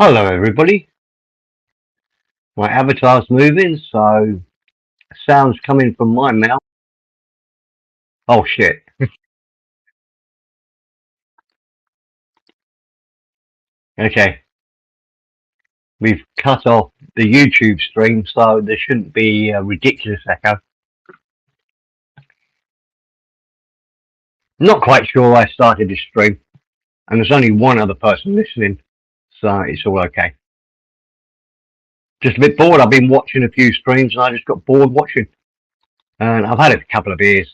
Hello everybody. My avatar's moving, so sounds coming from my mouth. Oh shit. Okay. We've cut off the YouTube stream, so there shouldn't be a ridiculous echo. Not quite sure I started this stream, and there's only one other person listening, so it's all okay. Just a bit bored. I've been watching a few streams and I just got bored watching. And I've had a couple of beers.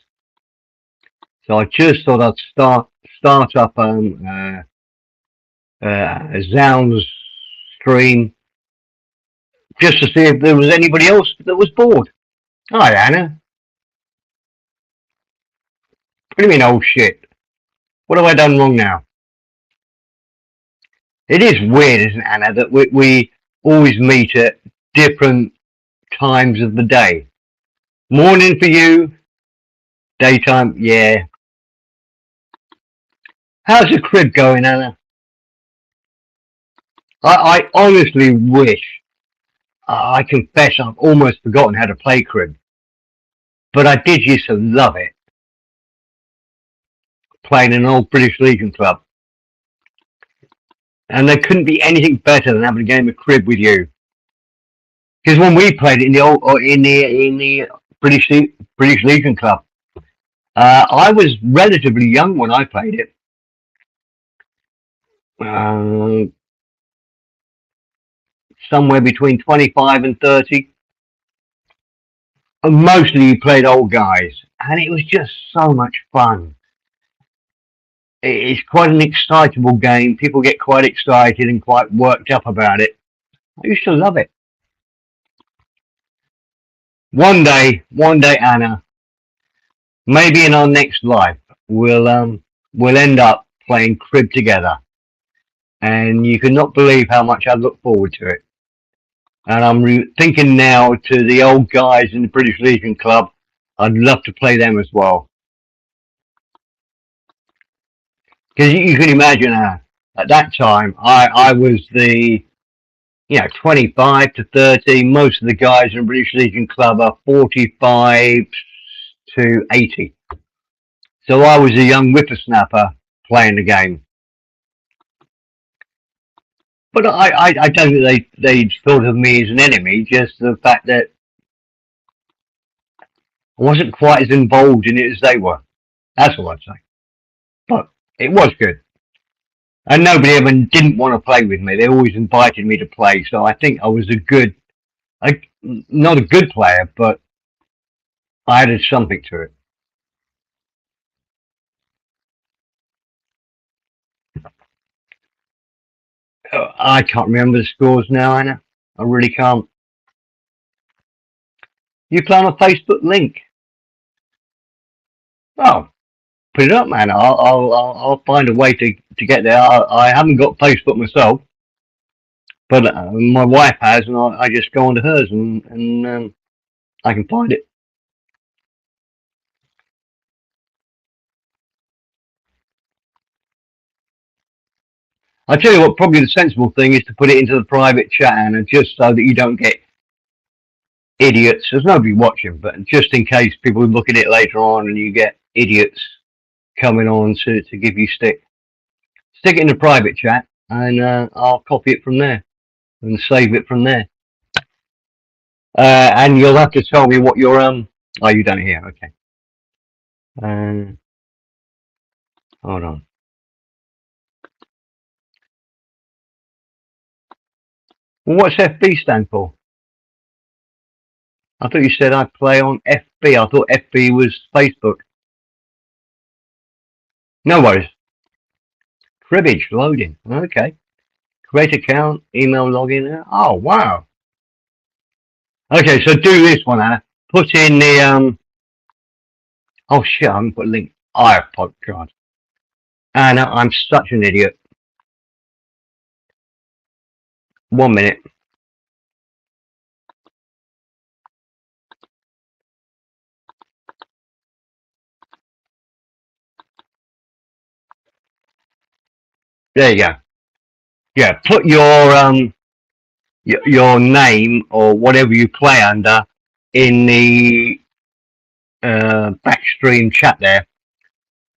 So I just thought I'd start up a Zounds stream just to see if there was anybody else that was bored. Hi, Anna. What do you mean, oh shit? What have I done wrong now? It is weird, isn't it, Anna, that we always meet at different times of the day. Morning for you, daytime, yeah. How's the crib going, Anna? I honestly wish, I confess I've almost forgotten how to play crib. But I did used to love it, playing in an old British Legion club. And there couldn't be anything better than having a game of crib with you. Because when we played it in the old, or in the British Legion Club, I was relatively young when I played it. Somewhere between 25 and 30. And mostly you played old guys, and it was just so much fun. It's quite an excitable game. People get quite excited and quite worked up about it. I used to love it. One day, Anna, maybe in our next life, we'll end up playing crib together, and you cannot believe how much I look forward to it. And I'm thinking now to the old guys in the British Legion Club. I'd love to play them as well, because you can imagine at that time I was the 25 to 30. Most of the guys in the British Legion Club are 45 to 80. So I was a young whippersnapper playing the game. But I don't think they thought of me as an enemy, just the fact that I wasn't quite as involved in it as they were. That's all I'd say. But it was good. And nobody ever didn't want to play with me. They always invited me to play. So I think I was not a good player, but I added something to it. I can't remember the scores now, Anna. I really can't. You play on a Facebook link? Oh, put it up, man. I'll find a way to get there. I haven't got Facebook myself, but my wife has, and I just go onto hers and I can find it. I tell you what, probably the sensible thing is to put it into the private chat, Anna, just so that you don't get idiots. There's nobody watching, but just in case people look at it later on and you get idiots coming on to give you stick it in the private chat, and I'll copy it from there and save it from there. And you'll have to tell me what your oh, you done it here, okay. Hold on. Well, what's FB stand for? I thought you said I play on FB. I thought FB was Facebook. No worries. Cribbage loading. Okay. Create account, email login. Oh wow. Okay, so do this one, Anna. Put in the oh shit, I haven't put a link. iPod God. Anna, I'm such an idiot. 1 minute. There you go. Yeah, put your name or whatever you play under in the backstream chat there.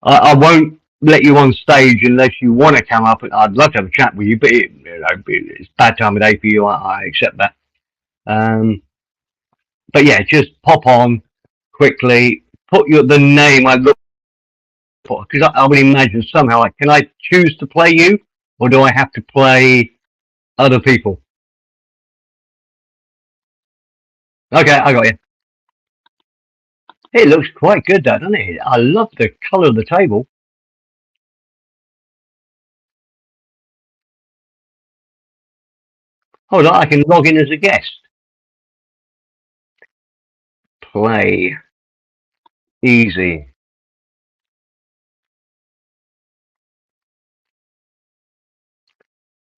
I won't let you on stage unless you want to come up. I'd love to have a chat with you, but it's bad time of day for you. I accept that. Um, but yeah, just pop on quickly. Put the name I look for, because I would imagine somehow, like, can I choose to play you, or do I have to play other people? Okay, I got you. It looks quite good, that, doesn't it? I love the colour of the table. Hold on, I can log in as a guest. Play. Easy.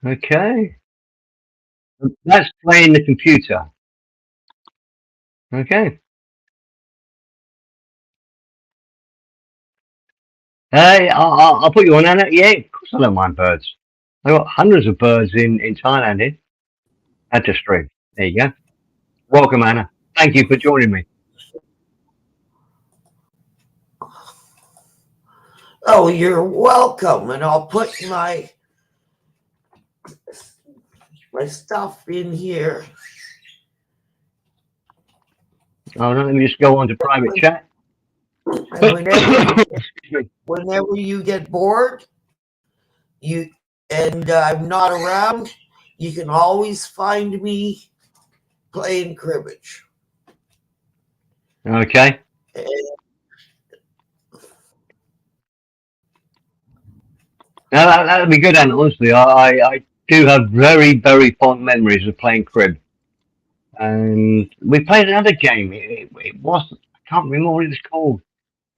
Okay. That's playing the computer. Okay. Hey, I'll put you on, Anna. Yeah, of course I don't mind birds. I've got hundreds of birds in Thailand here. Had to stream. There you go. Welcome, Anna. Thank you for joining me. Oh, you're welcome. And I'll put my stuff in here. Oh, no, let me just go on to private chat. Whenever you get bored, I'm not around, you can always find me playing cribbage. Okay. Now that'd be good, Anna. Honestly, I do have very, very fond memories of playing crib. And we played another game. It was, I can't remember what it was called.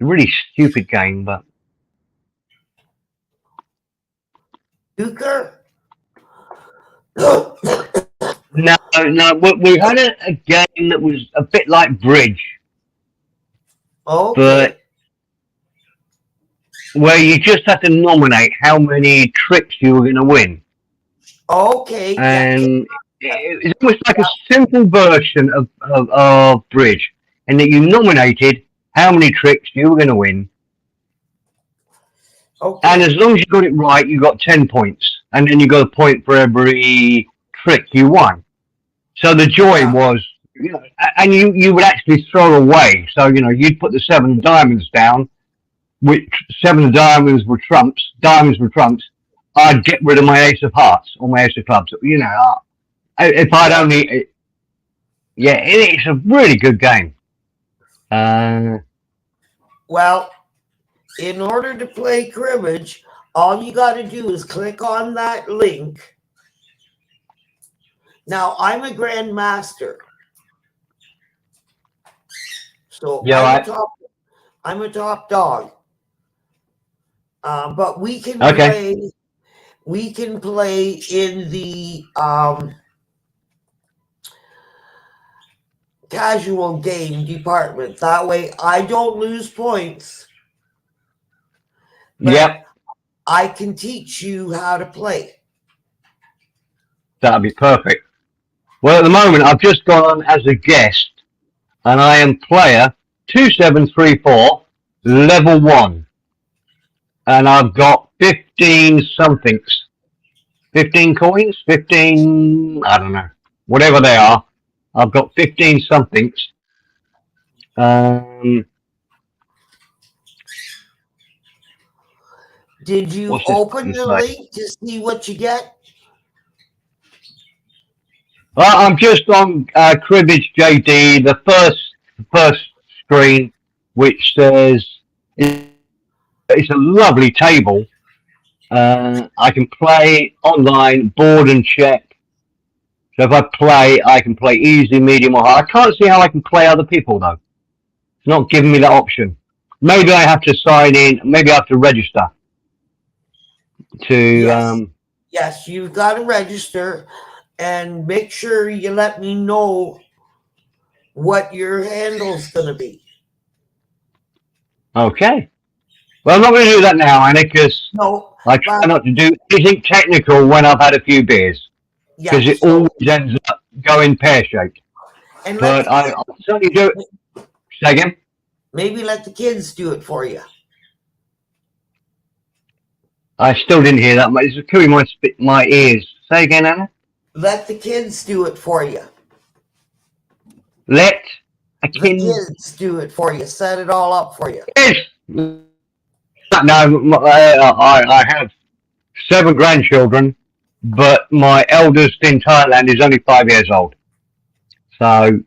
A really stupid game, but Euchre? no, we had a game that was a bit like bridge, Okay. but where you just had to nominate how many tricks you were going to win, Okay. and it was like a simple version of bridge, and that you nominated how many tricks you were going to win. Okay. And as long as you got it right, you got 10 points. And then you got a point for every trick you won. So the joy was, and you would actually throw away. So, you'd put the 7 diamonds down, which 7 diamonds were trumps, I'd get rid of my ace of hearts or my ace of clubs. If I'd only, it's a really good game. Well, in order to play cribbage, all you got to do is click on that link. Now, I'm a grandmaster. So I'm a top dog. But we can play. We can play in the casual game department. That way, I don't lose points. Yep. I can teach you how to play. That'd be perfect. Well, at the moment, I've just gone on as a guest, and I am player 2734, level 1. And I've got 15 somethings. 15 coins? 15, I don't know. Whatever they are. I've got 15 somethings. Did you open the link to see what you get? Well, I'm just on Cribbage JD, the first screen, which says it's a lovely table. I can play online, board and check. So if I play, I can play easy, medium, or hard. I can't see how I can play other people, though. It's not giving me that option. Maybe I have to sign in. Maybe I have to register. Yes, you've got to register and make sure you let me know what your handle's going to be. Okay. Well, I'm not going to do that now, Anna, because... No, I try But not to do anything technical when I've had a few beers yeah, because it so always ends up going pear shaped. and let But the I'll certainly do it. Say again. maybe let the kids do it for you. I still didn't hear that. It's killing my ears. Say again, Anna. Let the kids do it for you. Let a The kin. kids do it for you. Set it all up for you. Yes. No, I have 7 grandchildren, but my eldest in Thailand is only 5 years old. So,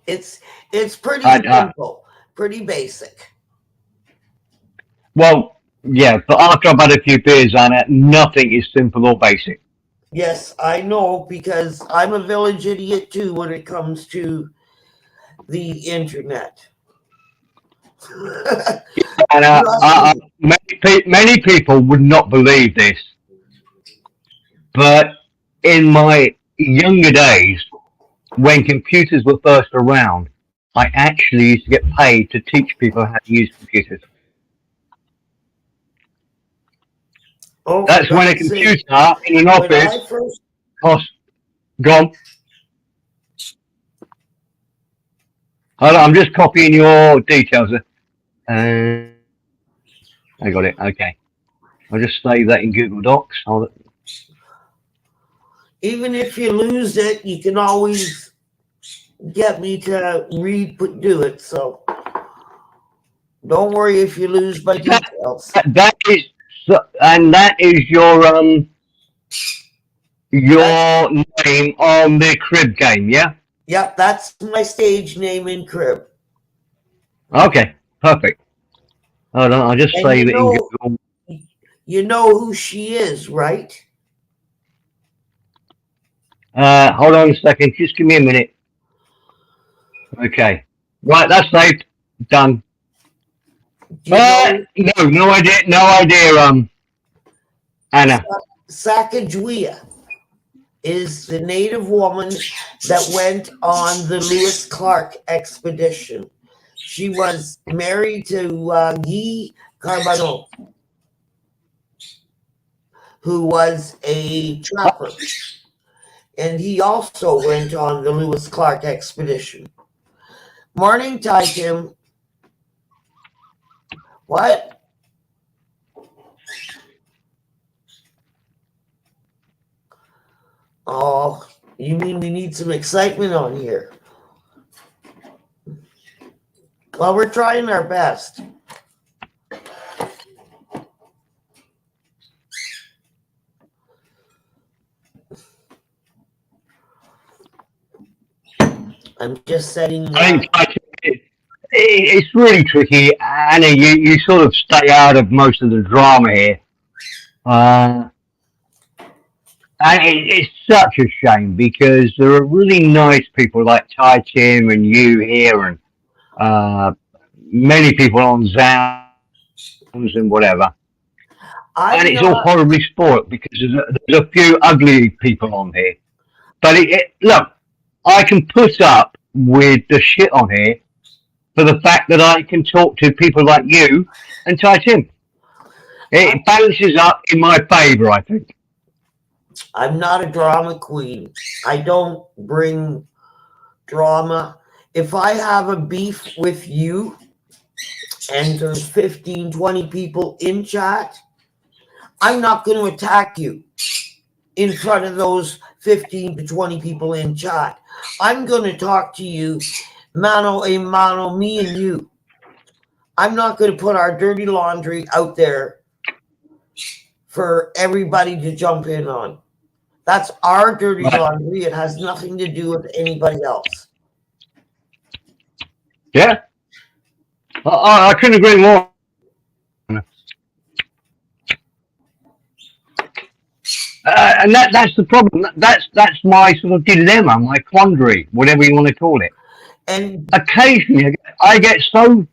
It's it's pretty I, simple, pretty basic. well, yeah, but after I've had a few beers on it, nothing is simple or basic. Yes, I know because I'm a village idiot too when it comes to the internet. And Trust me. many people would not believe this, but in my younger days, when computers were first around, I actually used to get paid to teach people how to use computers. Oh, for That's when a God's sake. computer in an When office I first cost gone. Hold on, I'm just copying your details. Uh, I got it. Okay. I'll just save that in Google Docs. even if you lose it, you can always get me to do it. So don't worry if you lose my That, details. that is, and that is That's your name on the crib game, yeah? yep, that's my stage name in crib. Okay, perfect. Hold on, I'll just And save it in Google. you know who she is, right? Hold on a second, just give me a minute. Okay. Right, that's saved. Done. Do you know No idea, Anna. Sacagawea is the native woman that went on the Lewis Clark expedition. She was married to Guy Carbonneau, who was a trapper, and he also went on the Lewis Clark expedition. Morning, Ty Tim. What? Oh, you mean we need some excitement on here? Well, we're trying our best. I'm just setting. I think it's really tricky, Anna. You sort of stay out of most of the drama here. Uh, and it's such a shame because there are really nice people like Tai Tim and you here, and uh, many people on Zams and whatever. And I'm it's all not. horribly spoilt because there's a few ugly people on here. But look, I can put up with the shit on here for the fact that I can talk to people like you and Tai Tim. It balances up in my favour, I think. I'm not a drama queen. I don't bring drama. If I have a beef with you and there's 15, 20 people in chat, I'm not going to attack you in front of those 15 to 20 people in chat. I'm going to talk to you mano a mano, me and you. I'm not going to put our dirty laundry out there for everybody to jump in on. That's our dirty Right. laundry. It has nothing to do with anybody else. Yeah, I couldn't agree more. And that's the problem. That's my sort of dilemma, my quandary, whatever you want to call it. And Occasionally, I get so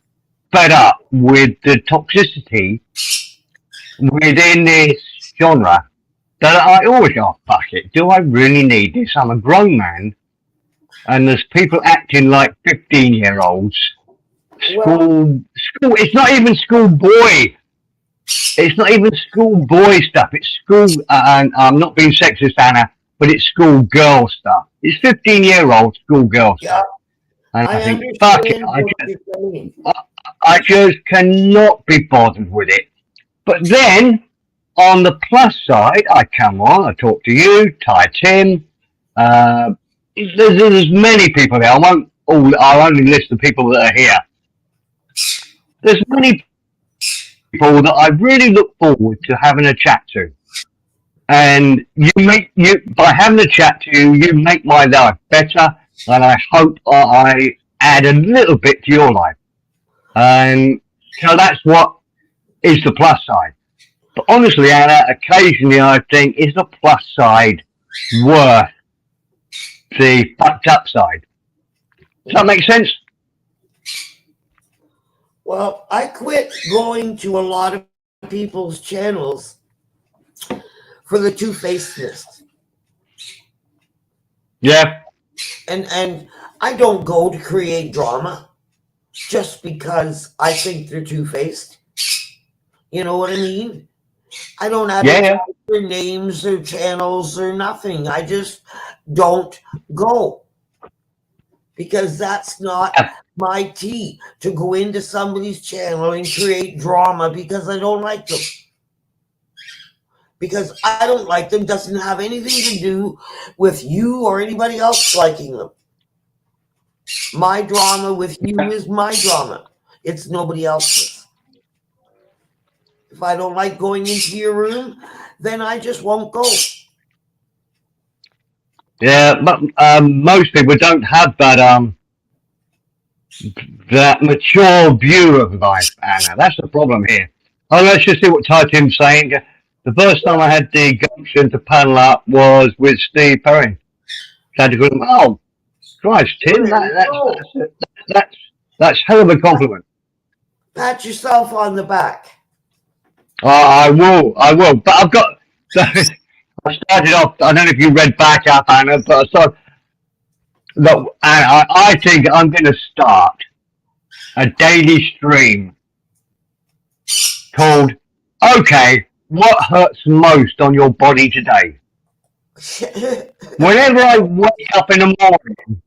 fed up with the toxicity within this genre that I always go, oh, fuck it. Do I really need this? I'm a grown man, and there's people acting like 15-year-olds. well, School. It's not even schoolboy It's not even schoolboy stuff. It's school, and I'm not being sexist, Anna, but it's schoolgirl stuff. It's 15-year-old schoolgirl Yeah, stuff. And I I think, fuck it, understand what you're saying. I just cannot be bothered with it. But then, on the plus side, I come on, I talk to you, Ty Tim. There's many people there. I'll only list the people that are here. There's many people that I really look forward to having a chat to. And by having a chat to you, you make my life better, and I hope I add a little bit to your life. And so that's what is the plus side. But honestly, Anna, occasionally I think, is the plus side worth the fucked up side? Does that make sense? Well, I quit going to a lot of people's channels for the two-facedness. Yeah. And I don't go to create drama just because I think they're two-faced. You know what I mean? I don't have their names or channels or nothing. I just don't go because that's not my tea, to go into somebody's channel and create drama because I don't like them. Because I don't like them doesn't have anything to do with you or anybody else liking them. My drama with you is my drama. It's nobody else's. If I don't like going into your room, then I just won't go. Yeah, but most people don't have that mature view of life, Anna. That's the problem here. Oh, let's just see what Ty Tim's saying. The first time I had the gumption to panel up was with Steve Perry. Had to go, oh, Christ, Tim, that's hell of a compliment. Pat yourself on the back. I will. But I've got. I started off. I don't know if you read back up, Anna, but I started. Look, Anna, I think I'm going to start a daily stream called "Okay, what hurts most on your body today?" Whenever I wake up in the morning,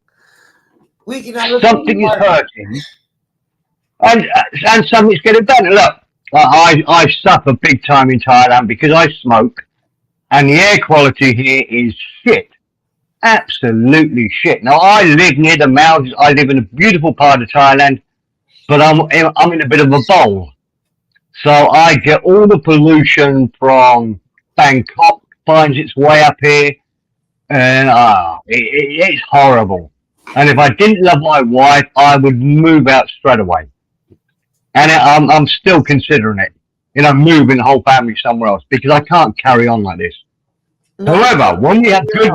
we can have something is hurting, and something's getting better. Look. I suffer big time in Thailand because I smoke, and the air quality here is shit, absolutely shit. Now I live near the mountains. I live in a beautiful part of Thailand, but I'm in a bit of a bowl, so I get all the pollution from Bangkok finds its way up here, and it's horrible. And if I didn't love my wife, I would move out straight away. And I'm still considering it, moving the whole family somewhere else because I can't carry on like this. No, however, when we have good,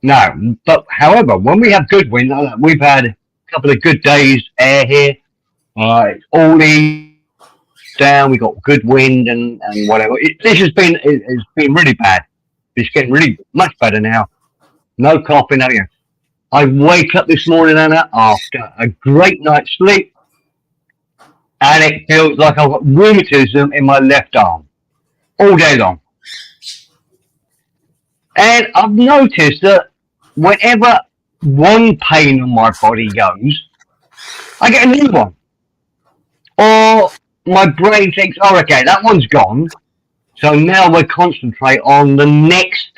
when we have good wind, we've had a couple of good days air here. It's all eased down. We got good wind and whatever. It's been really bad. It's getting really much better now. No coughing, nothing. I wake up this morning, Anna, after a great night's sleep. And it feels like I've got rheumatism in my left arm all day long. And I've noticed that whenever one pain on my body goes, I get a new one. Or my brain thinks, oh, okay, that one's gone. So now we'll concentrate on the next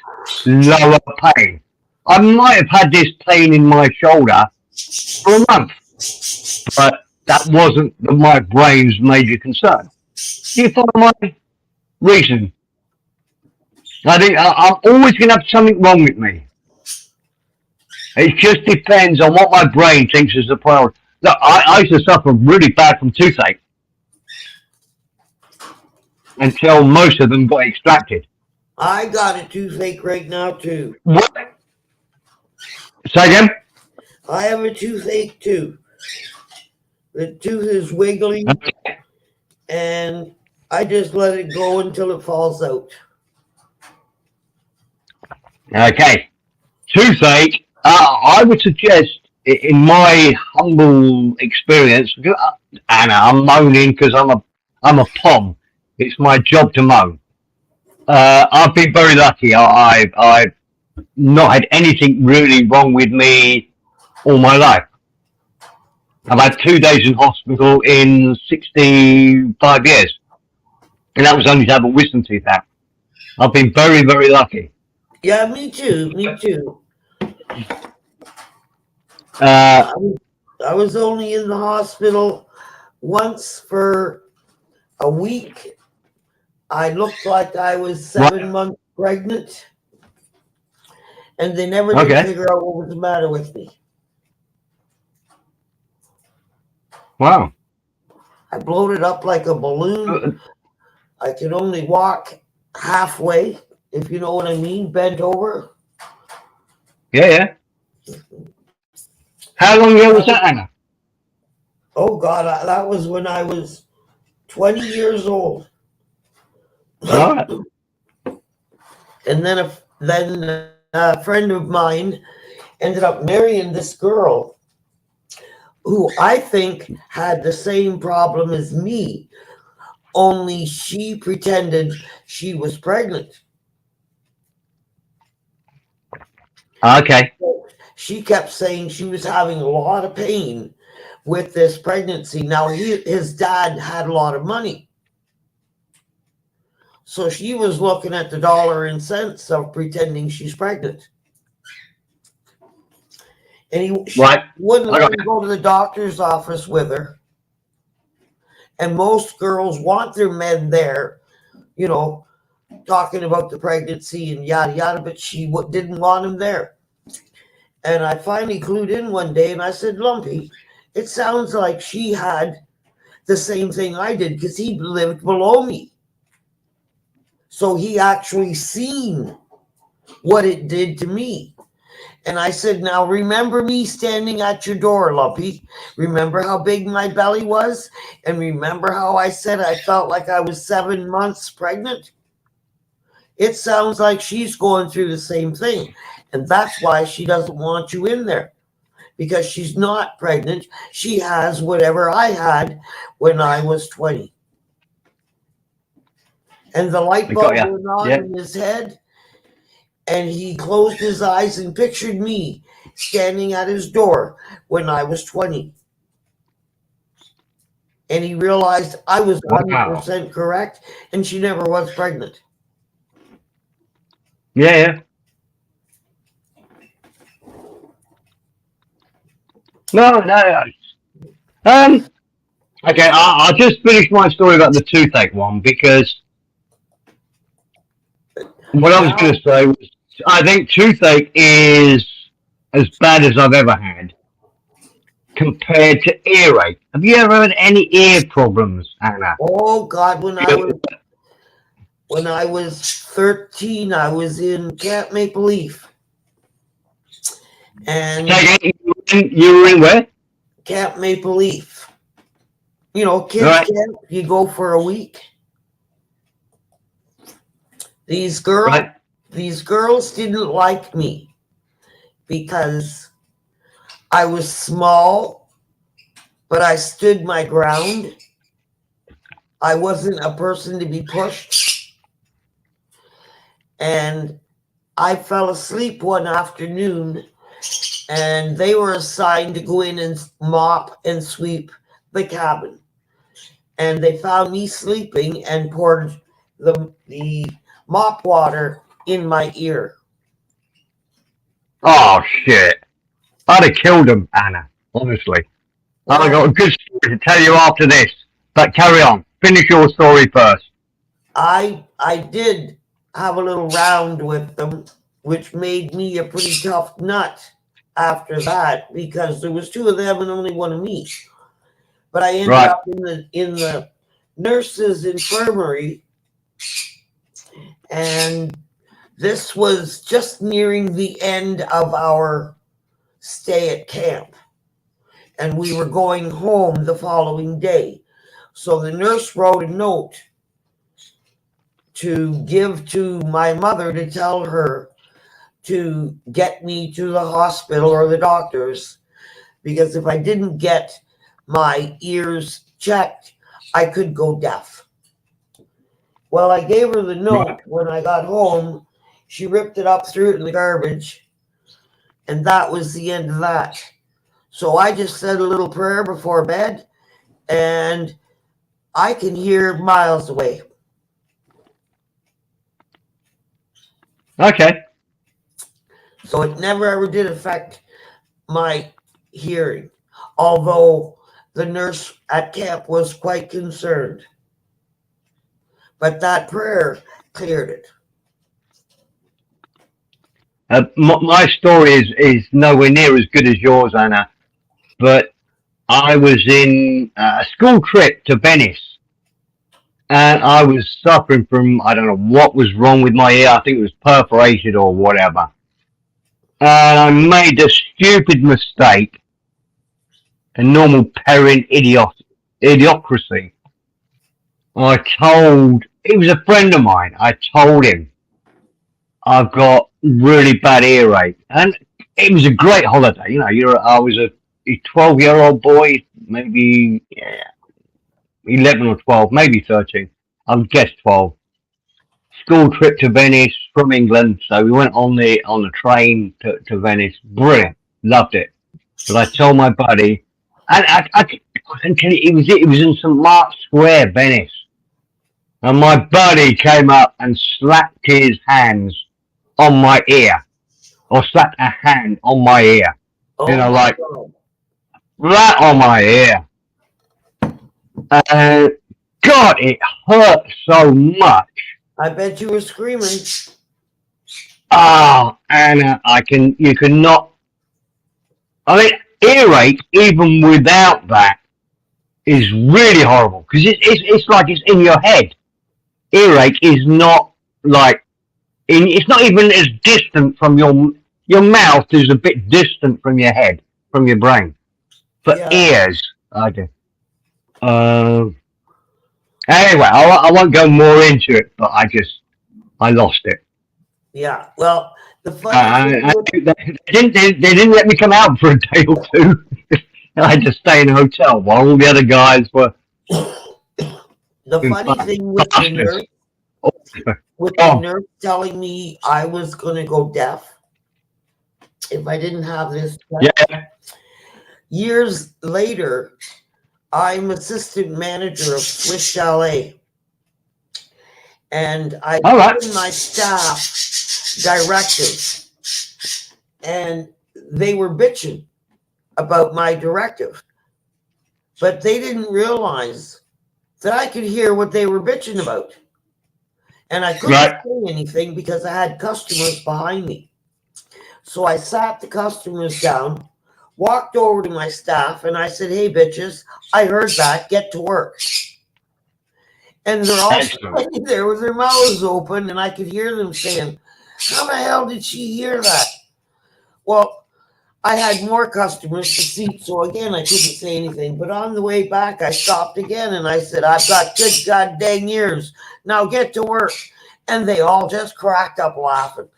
lower pain. I might have had this pain in my shoulder for a month, but that wasn't my brain's major concern. Do you follow my reason? I think I'm always going to have something wrong with me. It just depends on what my brain thinks is the priority. Look, I used to suffer really bad from toothache until most of them got extracted. I got a toothache right now, too. What? Say again? I have a toothache, too. The tooth is wiggling, and I just let it go until it falls out. Okay. Toothache, I would suggest, in my humble experience, Anna, I'm moaning because I'm a pom. It's my job to mow. I've been very lucky. I've not had anything really wrong with me all my life. I've had 2 days in hospital in 65 years, and that was only to have a wisdom tooth out. I've been very, very lucky. Yeah, me too. Me too. Uh, I was only in the hospital once for a week. I looked like I was right. 7 months pregnant, and they never did Okay. figure out what was the matter with me. Wow. I bloated up like a balloon. Uh, I could only walk halfway, if you know what I mean, bent over. yeah, yeah. How long ago was That was, that, Anna? oh God, that was when I was 20 years old. All right. And then a friend of mine ended up marrying this girl who I think had the same problem as me, only she pretended she was pregnant. Okay. She kept saying she was having a lot of pain with this pregnancy. Now, his dad had a lot of money. So she was looking at the dollar and cents of pretending she's pregnant. And she Right. wouldn't I let got him you. go to the doctor's office with her. And most girls want their men there, you know, talking about the pregnancy and yada yada, but she didn't want him there. And I finally clued in one day and I said, Lumpy, it sounds like she had the same thing I did because he lived below me. So he actually seen what it did to me. And I said, now remember me standing at your door, Lumpy. Remember how big my belly was? And remember how I said I felt like I was 7 months pregnant? It sounds like she's going through the same thing. And that's why she doesn't want you in there. Because she's not pregnant. She has whatever I had when I was 20. And the light I got bulb you. went on Yeah. in his head, and he closed his eyes and pictured me standing at his door when I was 20. And he realized I was Wow. 100% correct, and she never was pregnant. Yeah, yeah. No, no. No. Okay, I'll just finish my story about the toothache one because what I was going Now, to say was I think toothache is as bad as I've ever had compared to earache. Have you ever had any ear problems, Anna? oh God, when I was 13, I was in Camp Maple Leaf, and Say again, you were in where? Camp Maple Leaf, kids Right, camp. You go for a week. These girls, right. these girls didn't like me because I was small, but I stood my ground. I wasn't a person to be pushed. And I fell asleep one afternoon, and they were assigned to go in and mop and sweep the cabin. And they found me sleeping and poured the mop water in my ear. Oh shit! I'd have killed him, Anna. Honestly, I've Well, got a good story to tell you after this. But carry on. Finish your story first. I did have a little round with them, which made me a pretty tough nut after that because there was two of them and only one of me. But I ended Right. up in the nurses' infirmary, and this was just nearing the end of our stay at camp, and we were going home the following day. So the nurse wrote a note to give to my mother to tell her to get me to the hospital or the doctors because if I didn't get my ears checked, I could go deaf. Well, I gave her the Right. note when I got home. She ripped it up, threw it in the garbage, and that was the end of that. So I just said a little prayer before bed, and I can hear miles away. Okay. So it never ever did affect my hearing, although the nurse at camp was quite concerned. But that prayer cleared it. My story is nowhere near as good as yours, Anna. But I was in a school trip to Venice, and I was suffering from, I don't know what was wrong with my ear. I think it was perforated or whatever. And I made a stupid mistake, a normal parent idiocracy. It was a friend of mine. I told him I've got really bad earache, and it was a great holiday. I was a 12-year-old boy, maybe 11 or 12, maybe 13. I would guess 12. School trip to Venice from England, so we went on the train to Venice. Brilliant, loved it. But I told my buddy, and I can tell you, it was in St. Mark's Square, Venice, and my buddy came up and slapped his hands on my ear, or slapped a hand on my ear, Oh, like right on my ear. And God, it hurt so much. I bet you were screaming. Oh, Anna, you cannot. I mean, earache, even without that, is really horrible because it's like it's in your head. Earache is not like it's not even as distant from your mouth is a bit distant from your head, from your brain. But ears, I do. Anyway, I won't go more into it, but I lost it. Yeah. Well, the funny thing they didn't let me come out for a day or two. I had to stay in a hotel while all the other guys were. The funny thing with the nurse telling me I was going to go deaf if I didn't have this. Yeah. Years later, I'm assistant manager of Swiss Chalet, and I given my staff directives, and they were bitching about my directive, but they didn't realize that I could hear what they were bitching about, and I couldn't say anything because I had customers behind me. So I sat the customers down, walked over to my staff, and I said, "Hey, bitches, I heard that. Get to work." And they're all sitting there with their mouths open, and I could hear them saying, "How the hell did she hear that?" Well, I had more customers to seat, so again, I couldn't say anything. But on the way back, I stopped again, and I said, "I've got good god dang ears. Now get to work." And they all just cracked up laughing.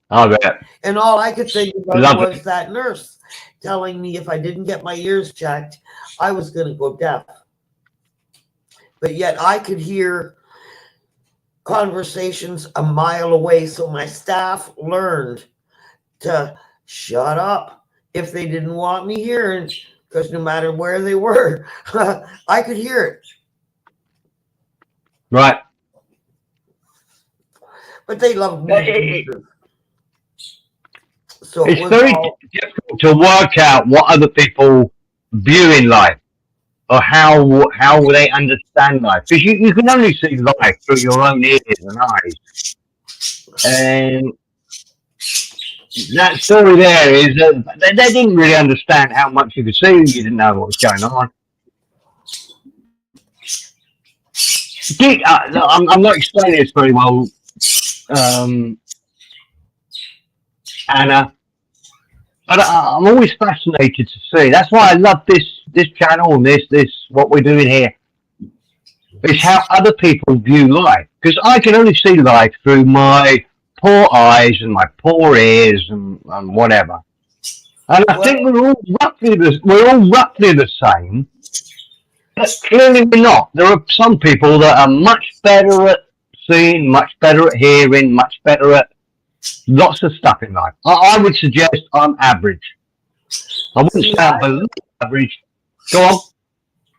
I bet. And all I could think about was that nurse telling me if I didn't get my ears checked, I was going to go deaf. But yet I could hear conversations a mile away. So my staff learned to shut up if they didn't want me hearing, because no matter where they were, I could hear it. Right. But they loved me. So it's very difficult to work out what other people view in life, or how they understand life, because you can only see life through your own ears and eyes. And that story there is they didn't really understand how much you could see. You didn't know what was going on. I'm not explaining this very well, Anna. But I'm always fascinated to see. That's why I love this channel and this what we're doing here. It's how other people view life, because I can only see life through my poor eyes and my poor ears and whatever. And I think we're all roughly the same. But clearly we're not. There are some people that are much better at seeing, much better at hearing, much better at lots of stuff in life. I would suggest I'm average. I wouldn't See, say I'm below average. Go on.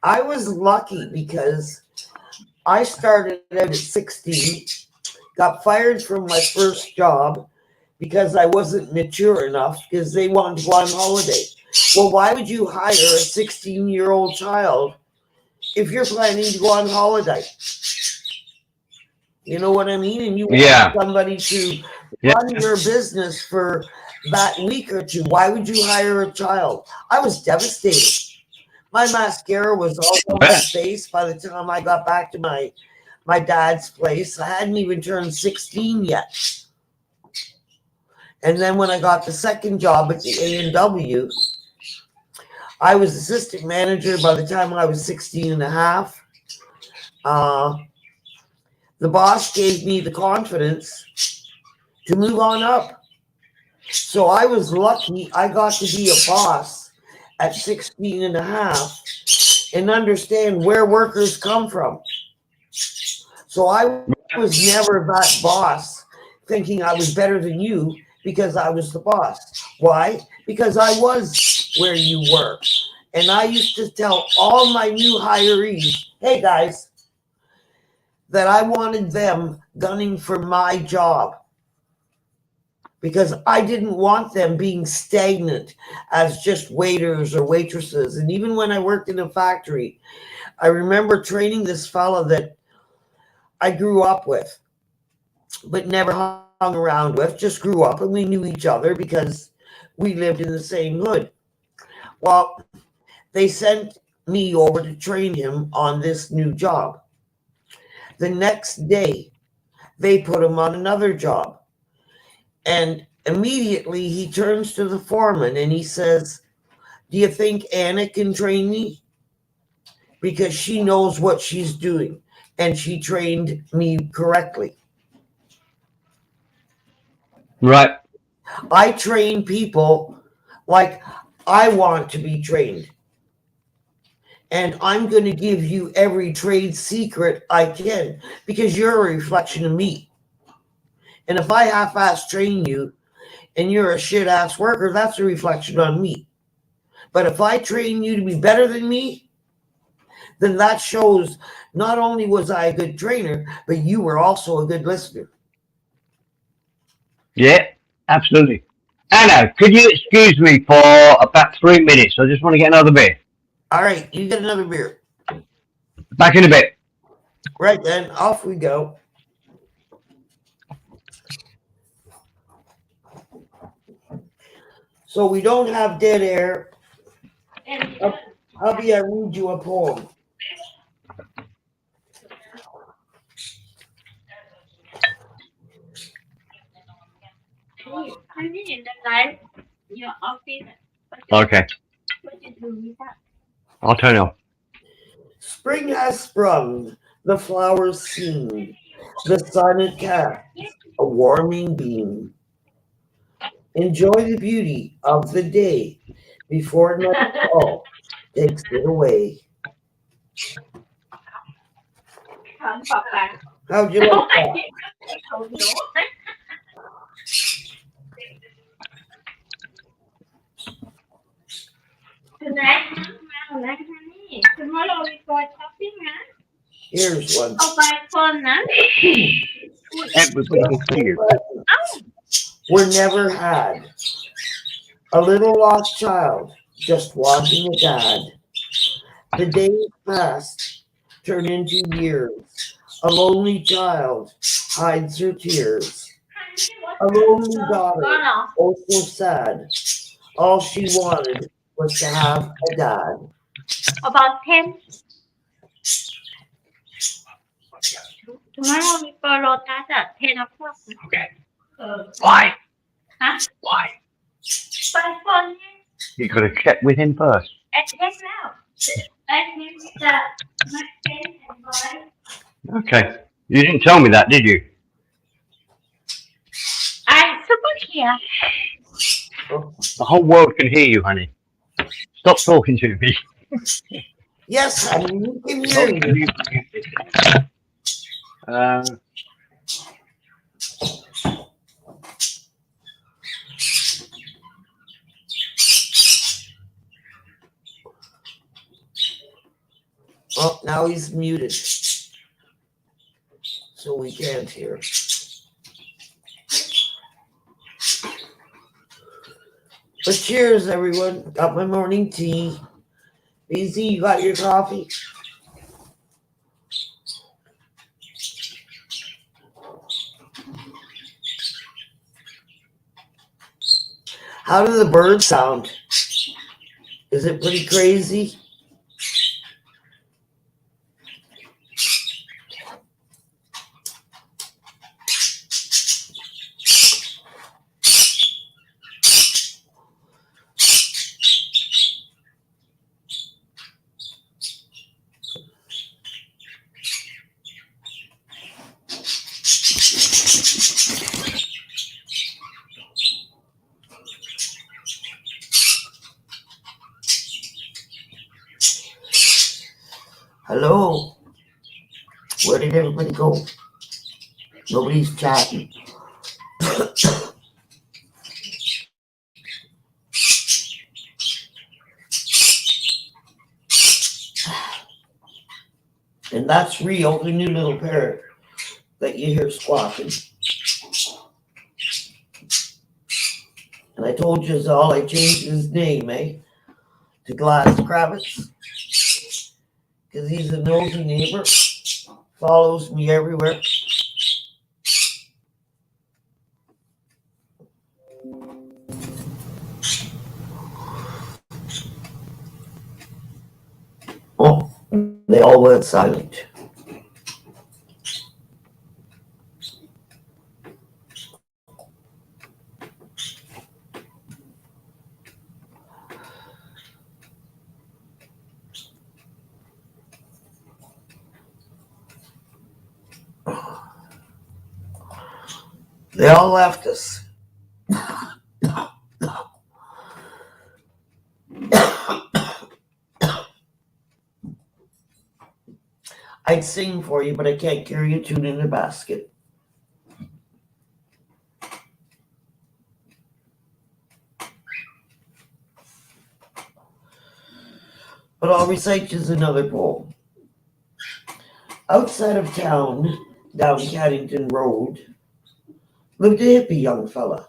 I was lucky because I started out at 16, got fired from my first job because I wasn't mature enough because they wanted to go on holiday. Well, why would you hire a 16-year-old child if you're planning to go on holiday? You know what I mean? And you want somebody to run your business for that week or two. Why would you hire a child? I was devastated. My mascara was all over my face by the time I got back to my dad's place. I hadn't even turned 16 yet. And then when I got the second job at the A&W, I was assistant manager by the time I was 16 and a half. The boss gave me the confidence to move on up. So I was lucky I got to be a boss at 16 and a half and understand where workers come from. So I was never that boss thinking I was better than you because I was the boss. Why? Because I was where you were. And I used to tell all my new hirees, hey guys, that I wanted them gunning for my job because I didn't want them being stagnant as just waiters or waitresses. And even when I worked in a factory, I remember training this fella that I grew up with, but never hung around with, just grew up and we knew each other because we lived in the same hood. Well, they sent me over to train him on this new job. The next day, they put him on another job. And immediately he turns to the foreman and he says, do you think Anna can train me? Because she knows what she's doing and she trained me correctly. Right. I train people like I want to be trained. And I'm going to give you every trade secret I can because you're a reflection of me. And if I half-ass train you and you're a shit-ass worker, that's a reflection on me. But if I train you to be better than me, then that shows not only was I a good trainer, but you were also a good listener. Yeah, absolutely. Anna, could you excuse me for about 3 minutes? I just want to get another beer. All right, you get another beer. Back in a bit. Right then, off we go. So we don't have dead air. Hubby, I read you a poem. Okay. I'll turn it off. Spring has sprung, the flowers sing, the sun it casts a warming beam. Enjoy the beauty of the day before nightfall takes it away. How'd you like that? Here's one. Everybody can see you. Were never had. A little lost child just wanting a dad. The days passed, turn into years. A lonely child hides her tears. A lonely daughter, oh so sad. All she wanted was to have a dad. About 10. Tomorrow we follow that at 10 o'clock. Okay. Why? Huh? Why? By phone. You got to check with him first. At 10 now. At him with my friend and boy. Okay. You didn't tell me that, did you? I'm super here. The whole world can hear you, honey. Stop talking to me. Yes, honey, we can hear you. Oh, now he's muted, so we can't hear. But cheers, everyone. Got my morning tea. BZ, you got your coffee? How do the birds sound? Is it pretty crazy? Hello? Where did everybody go? Nobody's chatting. And that's Rio, the new little parrot that you hear squawking. And I told you all I changed his name, to Gladys Kravitz. Because he's a nosy neighbor. Follows me everywhere. Oh, they all went silent. They all left us. I'd sing for you, but I can't carry a tune in a basket. But I'll recite just another poem. Outside of town, down Caddington Road, lived a hippie young fella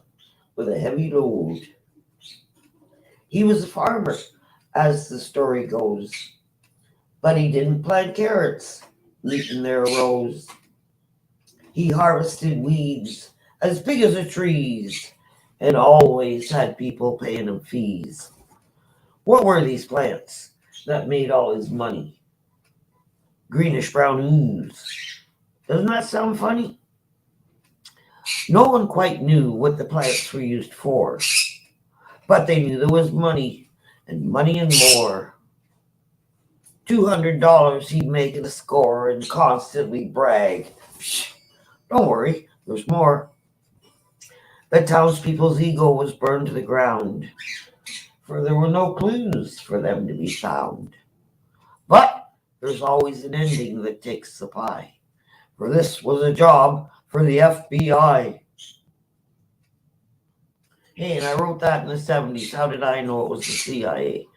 with a heavy load. He was a farmer, as the story goes, but he didn't plant carrots neat in their rows. He harvested weeds as big as the trees and always had people paying him fees. What were these plants that made all his money? Greenish brown ooze. Doesn't that sound funny? No one quite knew what the plants were used for, but they knew there was money and more. $200 he'd make in a score and constantly brag. Psh, don't worry, there's more. The townspeople's ego was burned to the ground, for there were no clues for them to be found. But there's always an ending that takes the pie, for this was a job for the FBI. Hey, and I wrote that in the 70s. How did I know it was the CIA?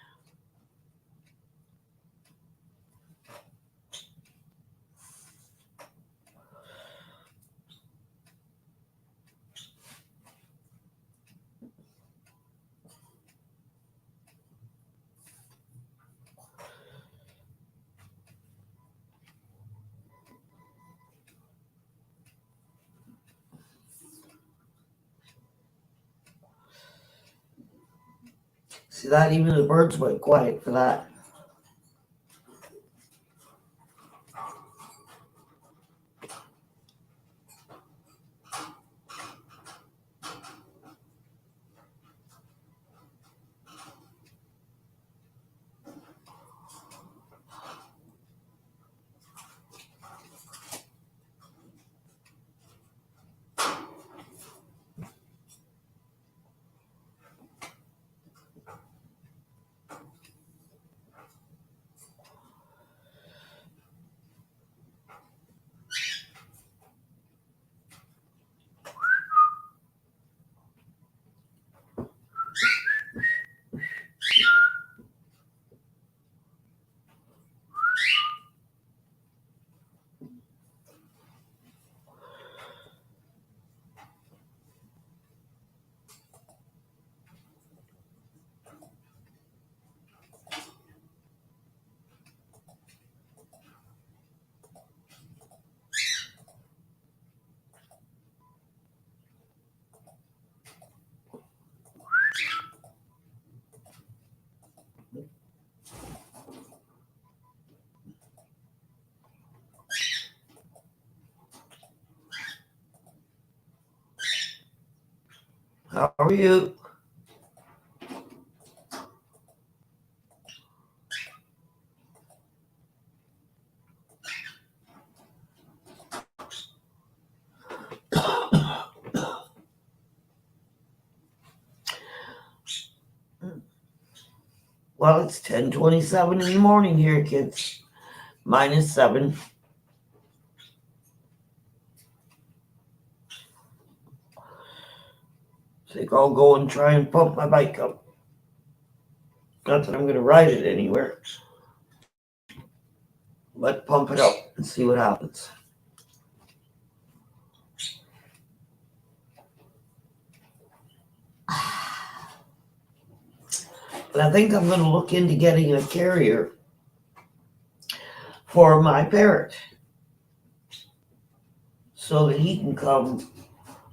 See that? Even the birds went quiet for that. How are you? Well, it's 10:27 in the morning here, kids. -7. I think I'll go and try and pump my bike up. Not that I'm going to ride it anywhere, but pump it up and see what happens. But I think I'm going to look into getting a carrier for my parrot so that he can come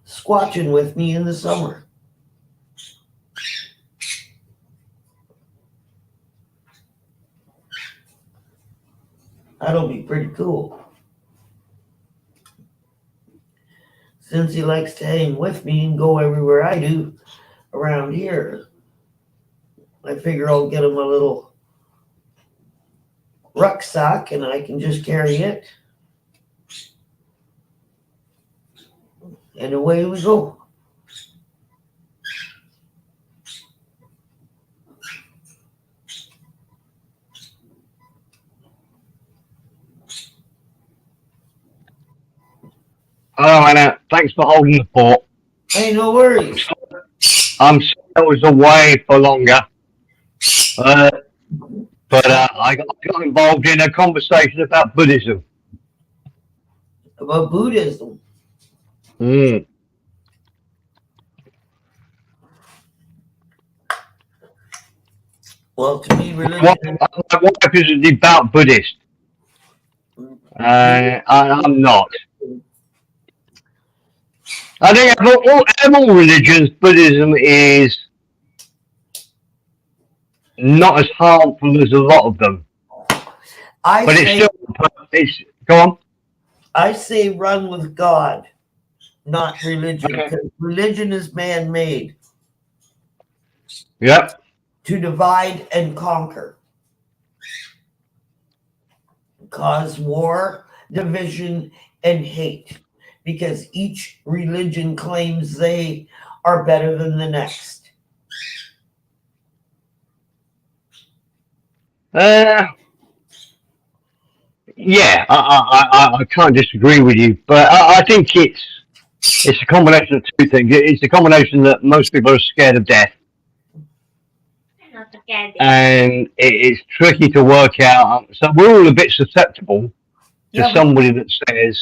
squatching with me in the summer. That'll be pretty cool. Since he likes to hang with me and go everywhere I do around here, I figure I'll get him a little rucksack and I can just carry it. And away we go. Hello, Anna. Thanks for holding the fort. Hey, no worries. I'm sorry I was away for longer. But I got involved in a conversation about Buddhism. About Buddhism. Mm. Well, to me, religion. My wife is a devout Buddhist. I'm not. I think of all religions, Buddhism is not as harmful as a lot of them. Go on. I say run with God, not religion, because religion is man-made. Yep. To divide and conquer, cause war, division, and hate, because each religion claims they are better than the next. Yeah, I can't disagree with you, but I think it's a combination of two things. It's a combination that most people are scared of death, and it's tricky to work out. So we're all a bit susceptible to somebody that says,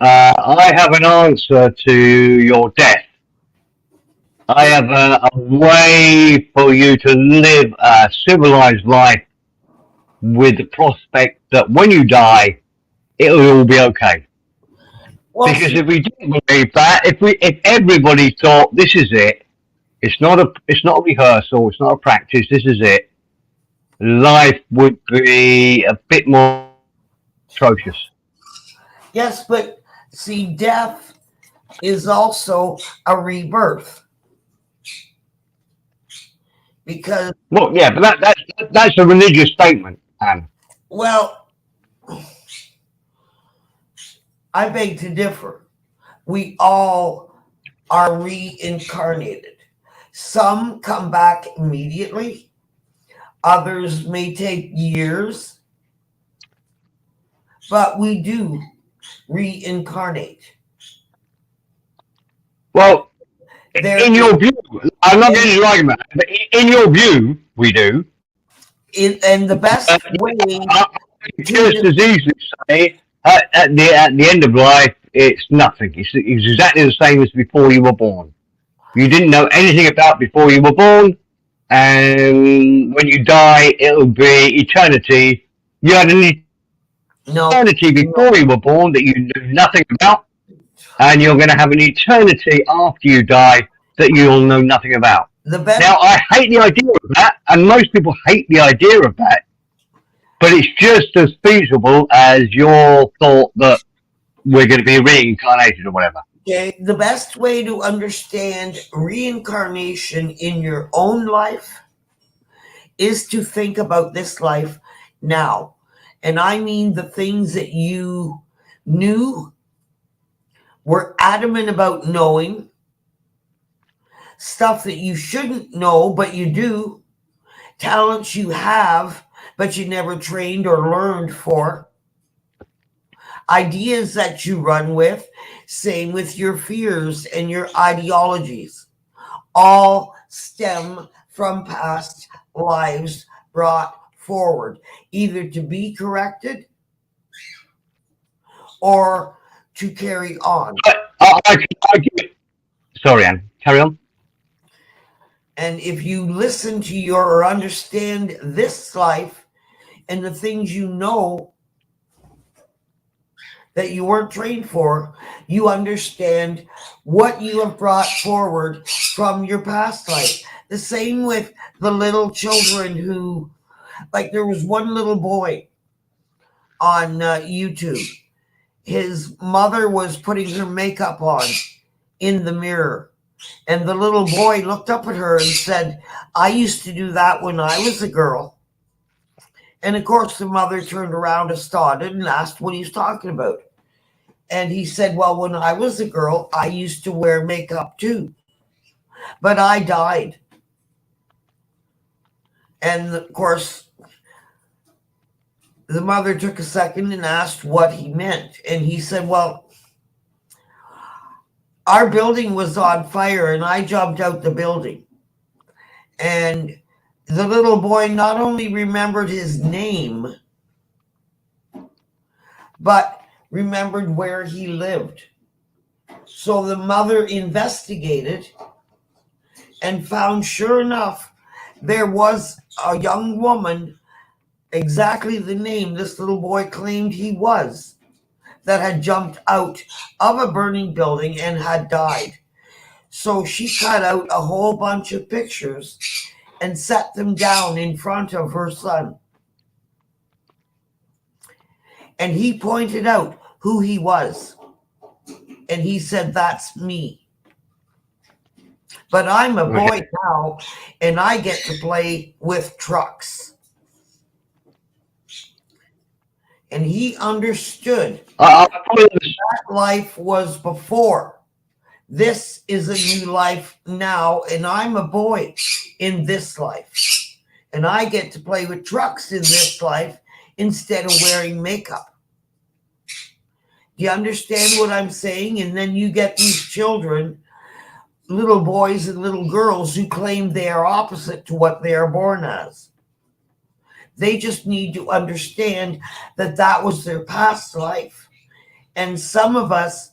I have an answer to your death. I have a way for you to live a civilized life with the prospect that when you die, it'll all be okay. Well, because if we didn't believe that, if everybody thought this is it, it's not a rehearsal, it's not a practice, this is it, life would be a bit more atrocious. Yes, but see, death is also a rebirth. Because well, yeah, but that's a religious statement, Anne. Well, I beg to differ. We all are reincarnated. Some come back immediately. Others may take years. But we do reincarnate. Well, in your view, I'm not getting your argument, but in your view, we do. And the best way... just as easily say, at the end of life, it's nothing. It's exactly the same as before you were born. You didn't know anything about before you were born, and when you die, it'll be eternity. You had an eternity before you were born that you knew nothing about, and you're going to have an eternity after you die that you'll know nothing about. Now, I hate the idea of that, and most people hate the idea of that, but it's just as feasible as your thought that we're going to be reincarnated or whatever. Okay, the best way to understand reincarnation in your own life is to think about this life now. And I mean the things that you knew, were adamant about knowing, stuff that you shouldn't know, but you do, talents you have, but you never trained or learned for, ideas that you run with, same with your fears and your ideologies, all stem from past lives brought forward, either to be corrected or to carry on. Sorry, Anne. Carry on. And if you listen to your or understand this life and the things you know that you weren't trained for, you understand what you have brought forward from your past life. The same with the little children who, like, there was one little boy on YouTube. His mother was putting her makeup on in the mirror. And the little boy looked up at her and said, I used to do that when I was a girl. And of course, the mother turned around, astounded, and asked what he was talking about. And he said, well, when I was a girl, I used to wear makeup too. But I died. And of course, the mother took a second and asked what he meant. And he said, well, our building was on fire and I jumped out the building. And the little boy not only remembered his name, but remembered where he lived. So the mother investigated and found, sure enough, there was a young woman, exactly the name this little boy claimed he was, that had jumped out of a burning building and had died. So she cut out a whole bunch of pictures and set them down in front of her son. And he pointed out who he was. And he said, that's me. But I'm a boy now, and I get to play with trucks. And he understood that life was before. This is a new life now, and I'm a boy in this life. And I get to play with trucks in this life instead of wearing makeup. Do you understand what I'm saying? And then you get these children, little boys and little girls, who claim they are opposite to what they are born as. They just need to understand that that was their past life. And some of us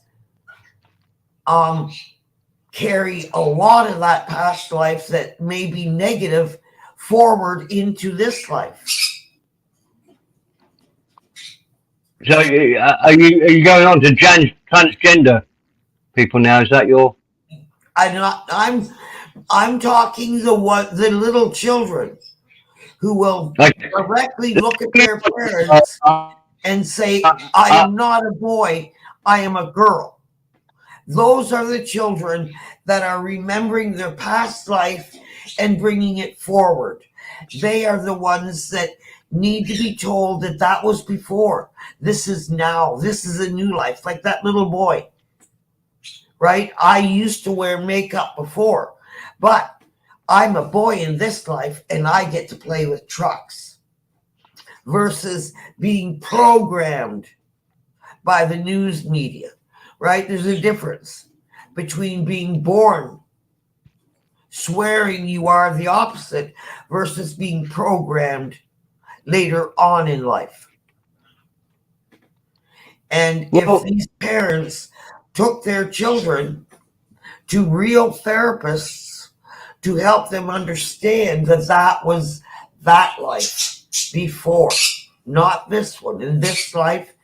carry a lot of that past life that may be negative forward into this life. So are you going on to transgender people now? Is that your? I'm talking the little children who will directly look at their parents and say, I am not a boy, I am a girl. Those are the children that are remembering their past life and bringing it forward. They are the ones that need to be told that that was before. This is now. This is a new life. Like that little boy, right? I used to wear makeup before, but I'm a boy in this life and I get to play with trucks versus being programmed by the news media, right? There's a difference between being born swearing you are the opposite versus being programmed later on in life. And if these parents took their children to real therapists to help them understand that that was that life before, not this one. In this life,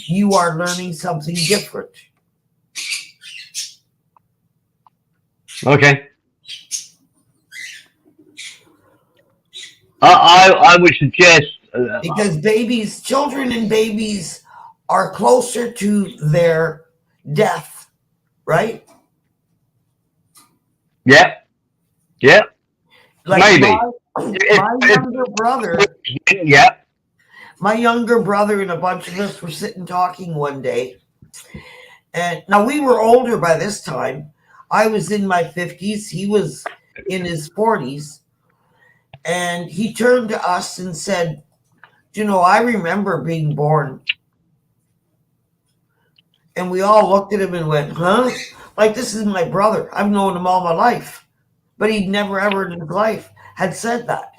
you are learning something different. Okay. I would suggest because children and babies are closer to their death, right? Yep. Yep. Like Maybe. my younger brother, Yep. my younger brother and a bunch of us were sitting talking one day. And now we were older by this time. I was in my 50s. He was in his 40s. And he turned to us and said, you know, I remember being born. And we all looked at him and went, huh? Like, this is my brother. I've known him all my life. But he'd never ever in his life had said that.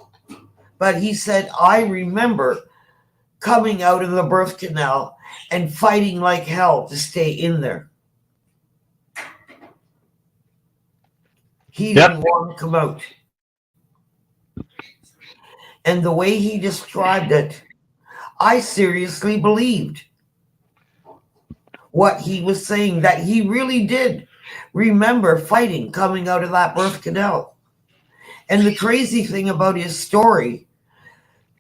But he said, I remember coming out of the birth canal and fighting like hell to stay in there. He didn't want to come out. And the way he described it, I seriously believed what he was saying, that he really did remember fighting coming out of that birth canal. And the crazy thing about his story,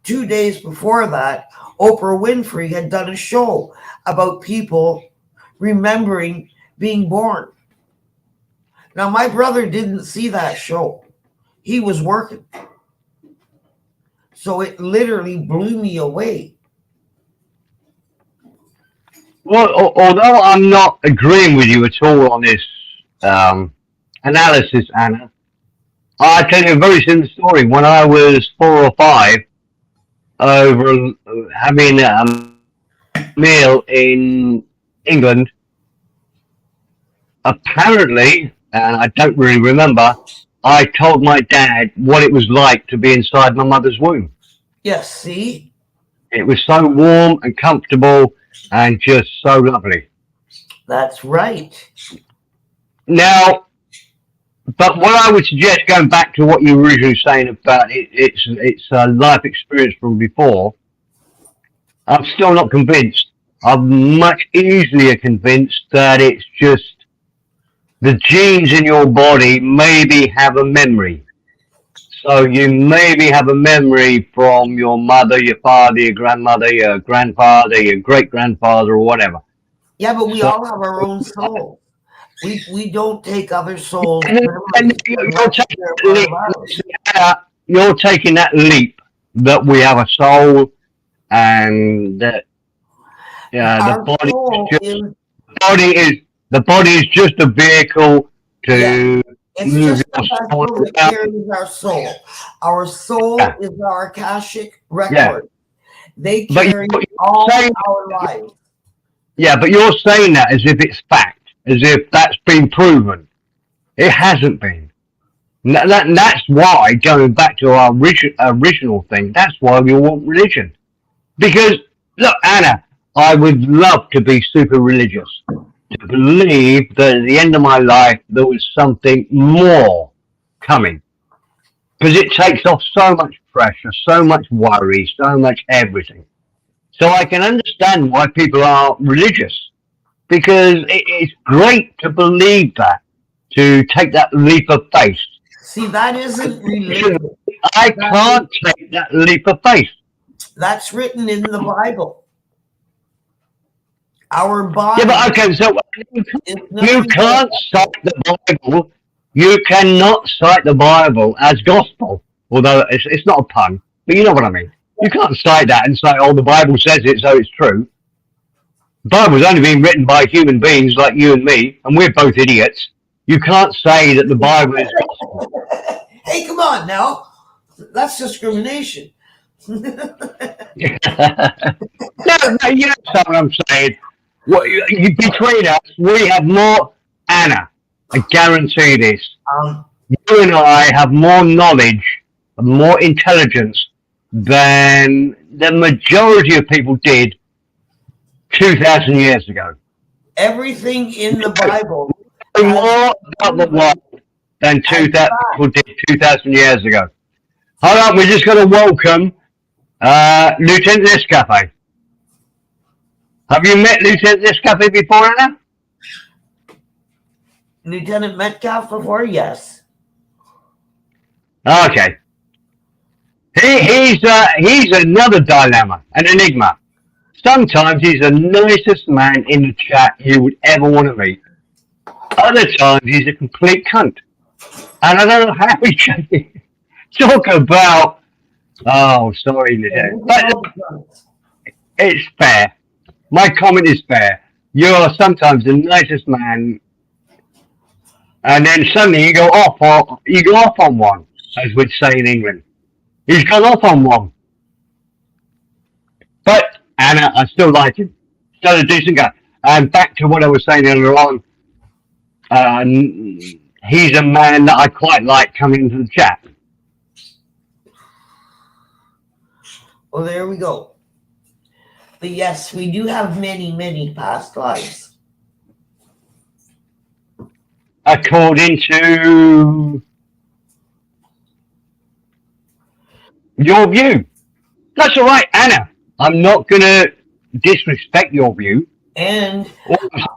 2 days before that, Oprah Winfrey had done a show about people remembering being born. Now, my brother didn't see that show. He was working. So it literally blew me away. Well, although I'm not agreeing with you at all on this analysis, Anna, I'll tell you a very similar story. When I was 4 or 5, over having a meal in England, apparently, and I don't really remember, I told my dad what it was like to be inside my mother's womb. Yes, see? It was so warm and comfortable and just so lovely. That's right. Now, but what I would suggest, going back to what you were originally saying about it's a life experience from before, I'm still not convinced. I'm much easier convinced that it's just the genes in your body maybe have a memory. So you maybe have a memory from your mother, your father, your grandmother, your grandfather, your great-grandfather, or whatever. Yeah, but we all have our own soul. We don't take other souls. And you're taking that leap that we have a soul and that the body is just a vehicle to it's just a vessel that carries our soul. Our soul is our Akashic record. They carry all our lives. Yeah, but you're saying that as if it's fact, as if that's been proven. It hasn't been. That's why, going back to our original thing, that's why we want religion. Because, look, Anna, I would love to be super religious, to believe that at the end of my life there was something more coming. Because it takes off so much pressure, so much worry, so much everything. So I can understand why people are religious, because it's great to believe that, to take that leap of faith. See, that isn't religion. I can't take that leap of faith. That's written in the Bible. Our body. Yeah, but okay, so you can't cite the Bible. You cannot cite the Bible as gospel, although it's not a pun, but you know what I mean. You can't cite that and say, oh, the Bible says it, so it's true. The Bible's only been written by human beings like you and me, and we're both idiots. You can't say that the Bible is gospel. Hey, come on now. That's discrimination. No, you know what I'm saying. Between us, we have more, Anna, I guarantee this. You and I have more knowledge, more intelligence than the majority of people did 2,000 years ago. Everything in the Bible. More about the world than 2,000 people did 2,000 years ago. Hold on, we're just going to welcome Lieutenant Nescafe. Have you met Lieutenant Nescafe before, Anna? Lieutenant Metcalf before? Yes. Okay. He's another dilemma, an enigma. Sometimes he's the nicest man in the chat you would ever want to meet. Other times he's a complete cunt. And I don't know how he can talk about, oh, sorry, Lieutenant. But it's fair. My comment is fair. You are sometimes the nicest man, and then suddenly you go off on one, as we'd say in England. He's gone off on one. But Anna, I still like him. Still a decent guy. And back to what I was saying earlier on, he's a man that I quite like coming into the chat. Well, there we go. But yes, we do have many, many past lives. According to your view. That's all right, Anna. I'm not going to disrespect your view. And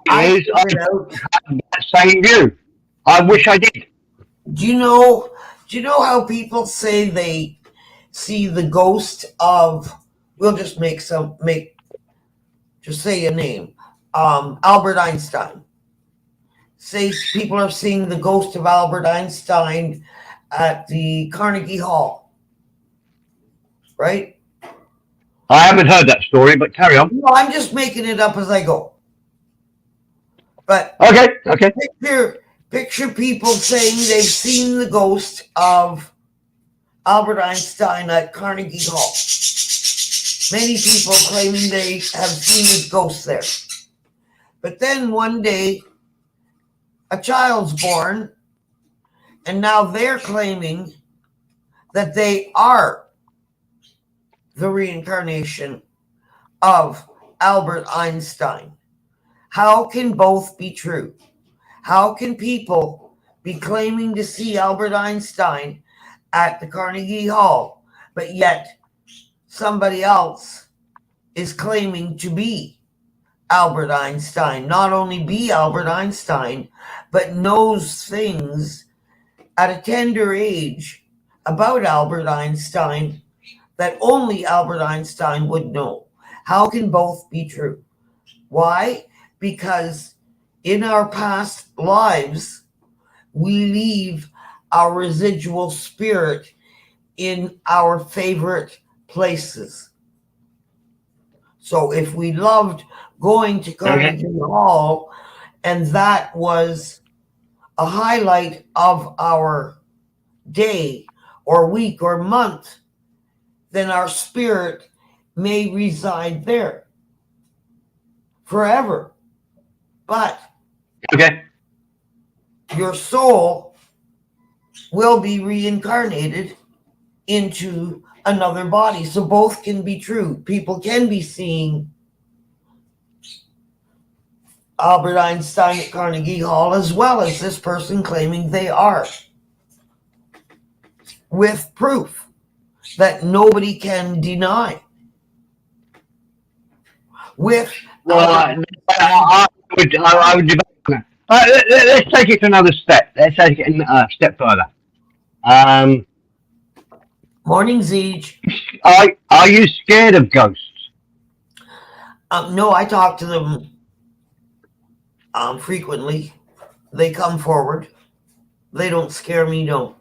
I have that same view. I wish I did. Do you know how people say they see the ghost of, we'll just just say a name, Albert Einstein. Say people are seeing the ghost of Albert Einstein at the Carnegie Hall, right? I haven't heard that story, but carry on. No, I'm just making it up as I go. But okay. Picture people saying they've seen the ghost of Albert Einstein at Carnegie Hall. Many people claiming they have seen his ghost there. But then one day, a child's born, and now they're claiming that they are the reincarnation of Albert Einstein. How can both be true? How can people be claiming to see Albert Einstein at the Carnegie Hall, but yet somebody else is claiming to be Albert Einstein? Not only be Albert Einstein, but knows things at a tender age about Albert Einstein that only Albert Einstein would know. How can both be true? Why? Because in our past lives, we leave our residual spirit in our favorite places. So if we loved going to Carnegie Hall, and that was a highlight of our day or week or month, then our spirit may reside there forever. But your soul will be reincarnated into another body. So both can be true. People can be seeing Albert Einstein at Carnegie Hall, as well as this person claiming they are, with proof that nobody can deny. I would debate on that. Let's take it to another step. Let's take it a step further. Morning, Zeej. Are you scared of ghosts? No, I talk to them frequently. They come forward. They don't scare me, no.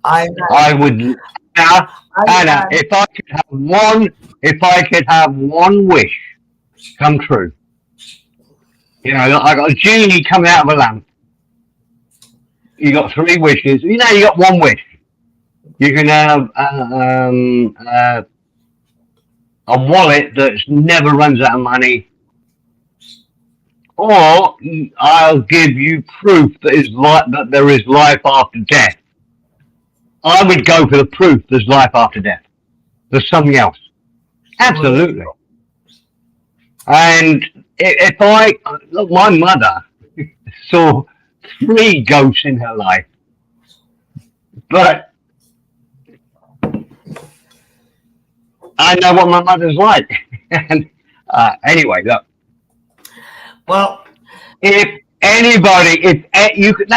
I would. Anna, if I could have one wish come true, you know, I got a genie coming out of a lamp. You got 3 wishes. You know, you got 1 wish. You can have a wallet that never runs out of money, or I'll give you proof that there is life after death. I would go for the proof there's life after death. There's something else. Absolutely. And look, my mother saw 3 ghosts in her life. But I know what my mother's like. And anyway, look. Well, if you could,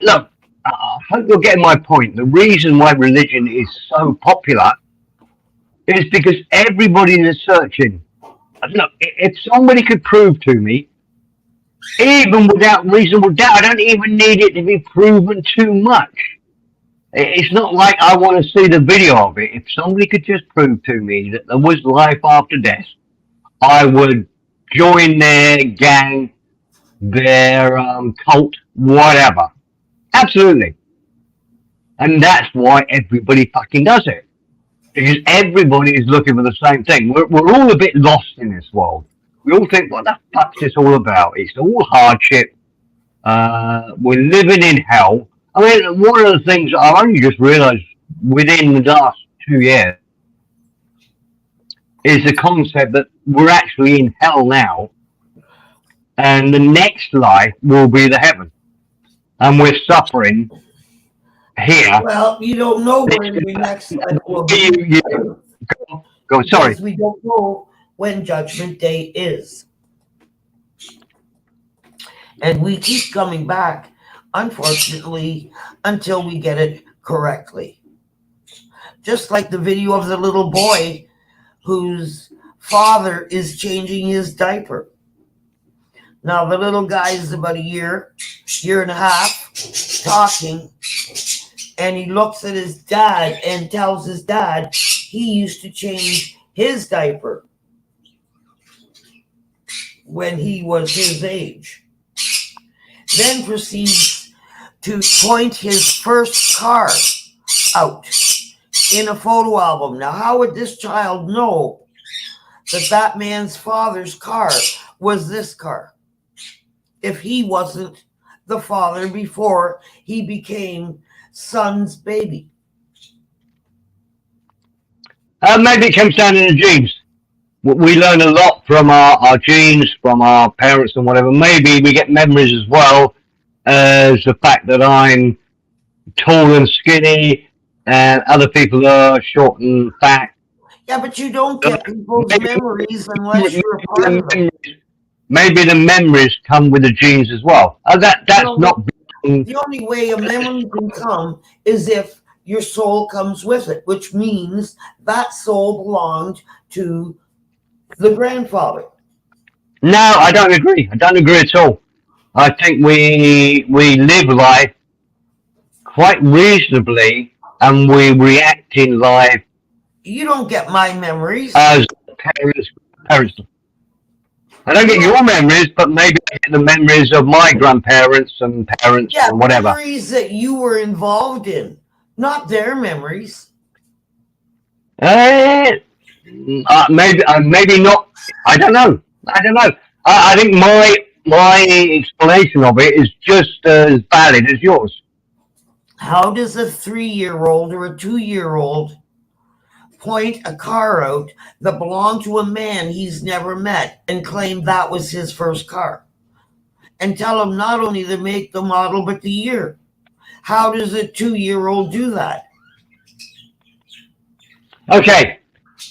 look, I hope you're getting my point. The reason why religion is so popular is because everybody is searching look, if somebody could prove to me, even without reasonable doubt, I don't even need it to be proven too much. It's not like I want to see the video of it. If somebody could just prove to me that there was life after death, I would join their gang, their cult, whatever. Absolutely. And that's why everybody fucking does it. Because everybody is looking for the same thing. We're all a bit lost in this world. We all think, what the fuck's this all about? It's all hardship. We're living in hell. I mean, one of the things I've only just realised within the last 2 years is the concept that we're actually in hell now, and the next life will be the heaven, and we're suffering here. Well, you don't know when the next life will be. Go on, sorry. Because we don't know when Judgment Day is. And we keep coming back, unfortunately, until we get it correctly. Just like the video of the little boy whose father is changing his diaper. Now, the little guy is about a year and a half, talking, and he looks at his dad and tells his dad he used to change his diaper when he was his age. Then proceeds to point his first car out in a photo album. Now, how would this child know that that man's father's car was this car if he wasn't the father before he became son's baby? Maybe it comes down to the genes. We learn a lot from our genes, from our parents and whatever. Maybe we get memories as well as the fact that I'm tall and skinny and other people are short and fat. Yeah, but you don't get people's memories unless you're a part of them. Maybe the memories come with the genes as well. That's not... The only way a memory can come is if your soul comes with it, which means that soul belonged to the grandfather. No, I don't agree. I don't agree at all. I think we live life quite reasonably, and we react in life. You don't get my memories as parents. I don't get your memories, but maybe I get the memories of my grandparents and parents and whatever. Memories that you were involved in, not their memories. Maybe not. I don't know. I think my explanation of it is just as valid as yours. How does a 3-year-old or a 2-year-old point a car out that belonged to a man he's never met and claim that was his first car? And tell him not only the make, the model, but the year. How does a 2-year-old do that? Okay.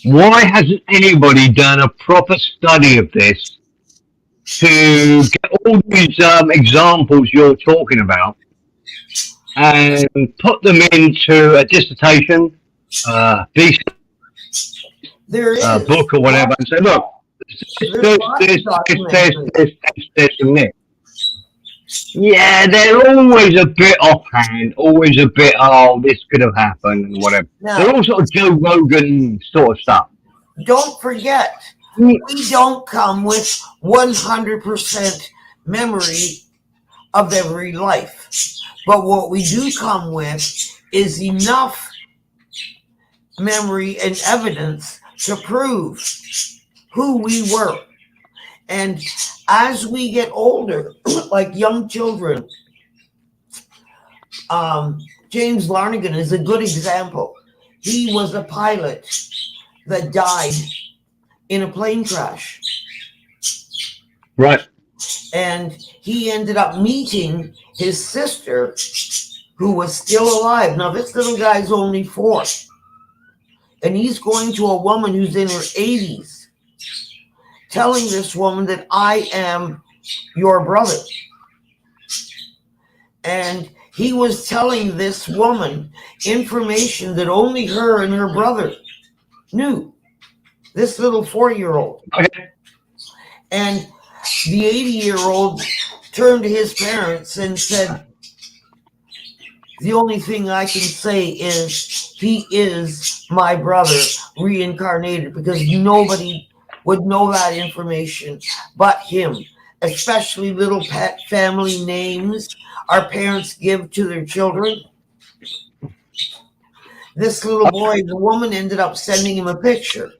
Why hasn't anybody done a proper study of this to get all these examples you're talking about and put them into a dissertation, book or whatever, and say, look, this and this. Yeah, they're always a bit offhand, always a bit, oh, this could have happened and whatever. Now, they're all sort of Joe Rogan sort of stuff. Don't forget, we don't come with 100% memory of every life. But what we do come with is enough memory and evidence to prove who we were. And as we get older, like young children, James Larnigan is a good example. He was a pilot that died in a plane crash. Right. And he ended up meeting his sister, who was still alive. Now, this little guy's only 4. And he's going to a woman who's in her 80s, telling this woman that I am your brother. And he was telling this woman information that only her and her brother knew. This little 4-year-old. Okay. And the 80-year-old turned to his parents and said, the only thing I can say is he is my brother reincarnated, because nobody would know that information but him, especially little pet family names our parents give to their children. This little boy, the woman ended up sending him a picture,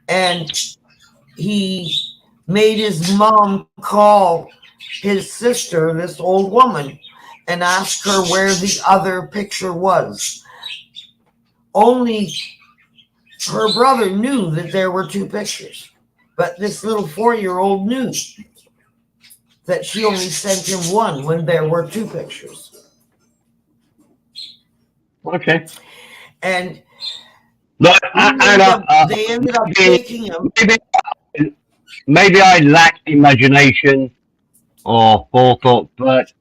and he made his mom call his sister, this old woman, and ask her where the other picture was. Only her brother knew that there were two pictures, but this little 4-year-old knew that she only sent him one when there were two pictures. Okay. And Look, they ended up taking him. Maybe I lack imagination or forethought, but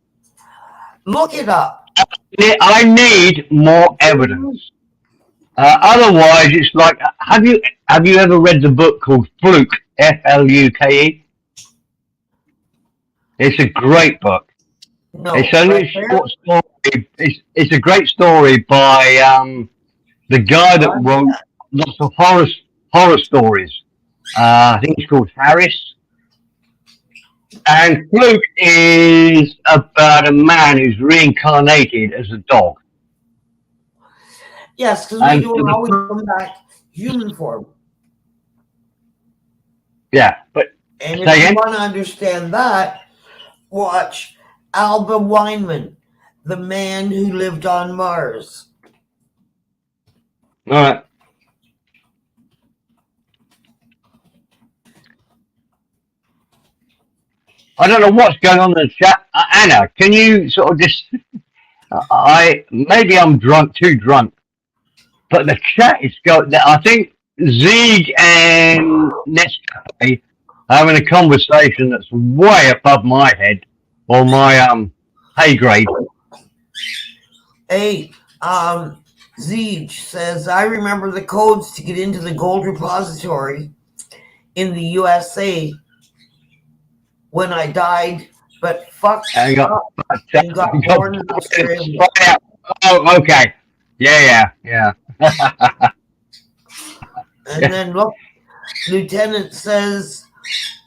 Look it up. I need more evidence. Otherwise, it's like, have you ever read the book called Fluke? Fluke. It's a great book. No, It's only a short story. It's a great story by the guy that wrote lots of horror stories. I think it's called Harris. And Fluke is about a man who's reincarnated as a dog. Yes, because we don't always come back human form. Yeah, but and if you want to understand that, watch Alba Weinman, the man who lived on Mars. All right. I don't know what's going on in the chat. Anna, can you sort of just? Maybe I'm too drunk, but the chat is going. I think Zieg and Nescafe are having a conversation that's way above my head or my pay grade. Hey, Zieg says, I remember the codes to get into the gold repository in the USA when I died, but fucked up and got born in Australia. Oh, okay. Yeah. And then look, Lieutenant says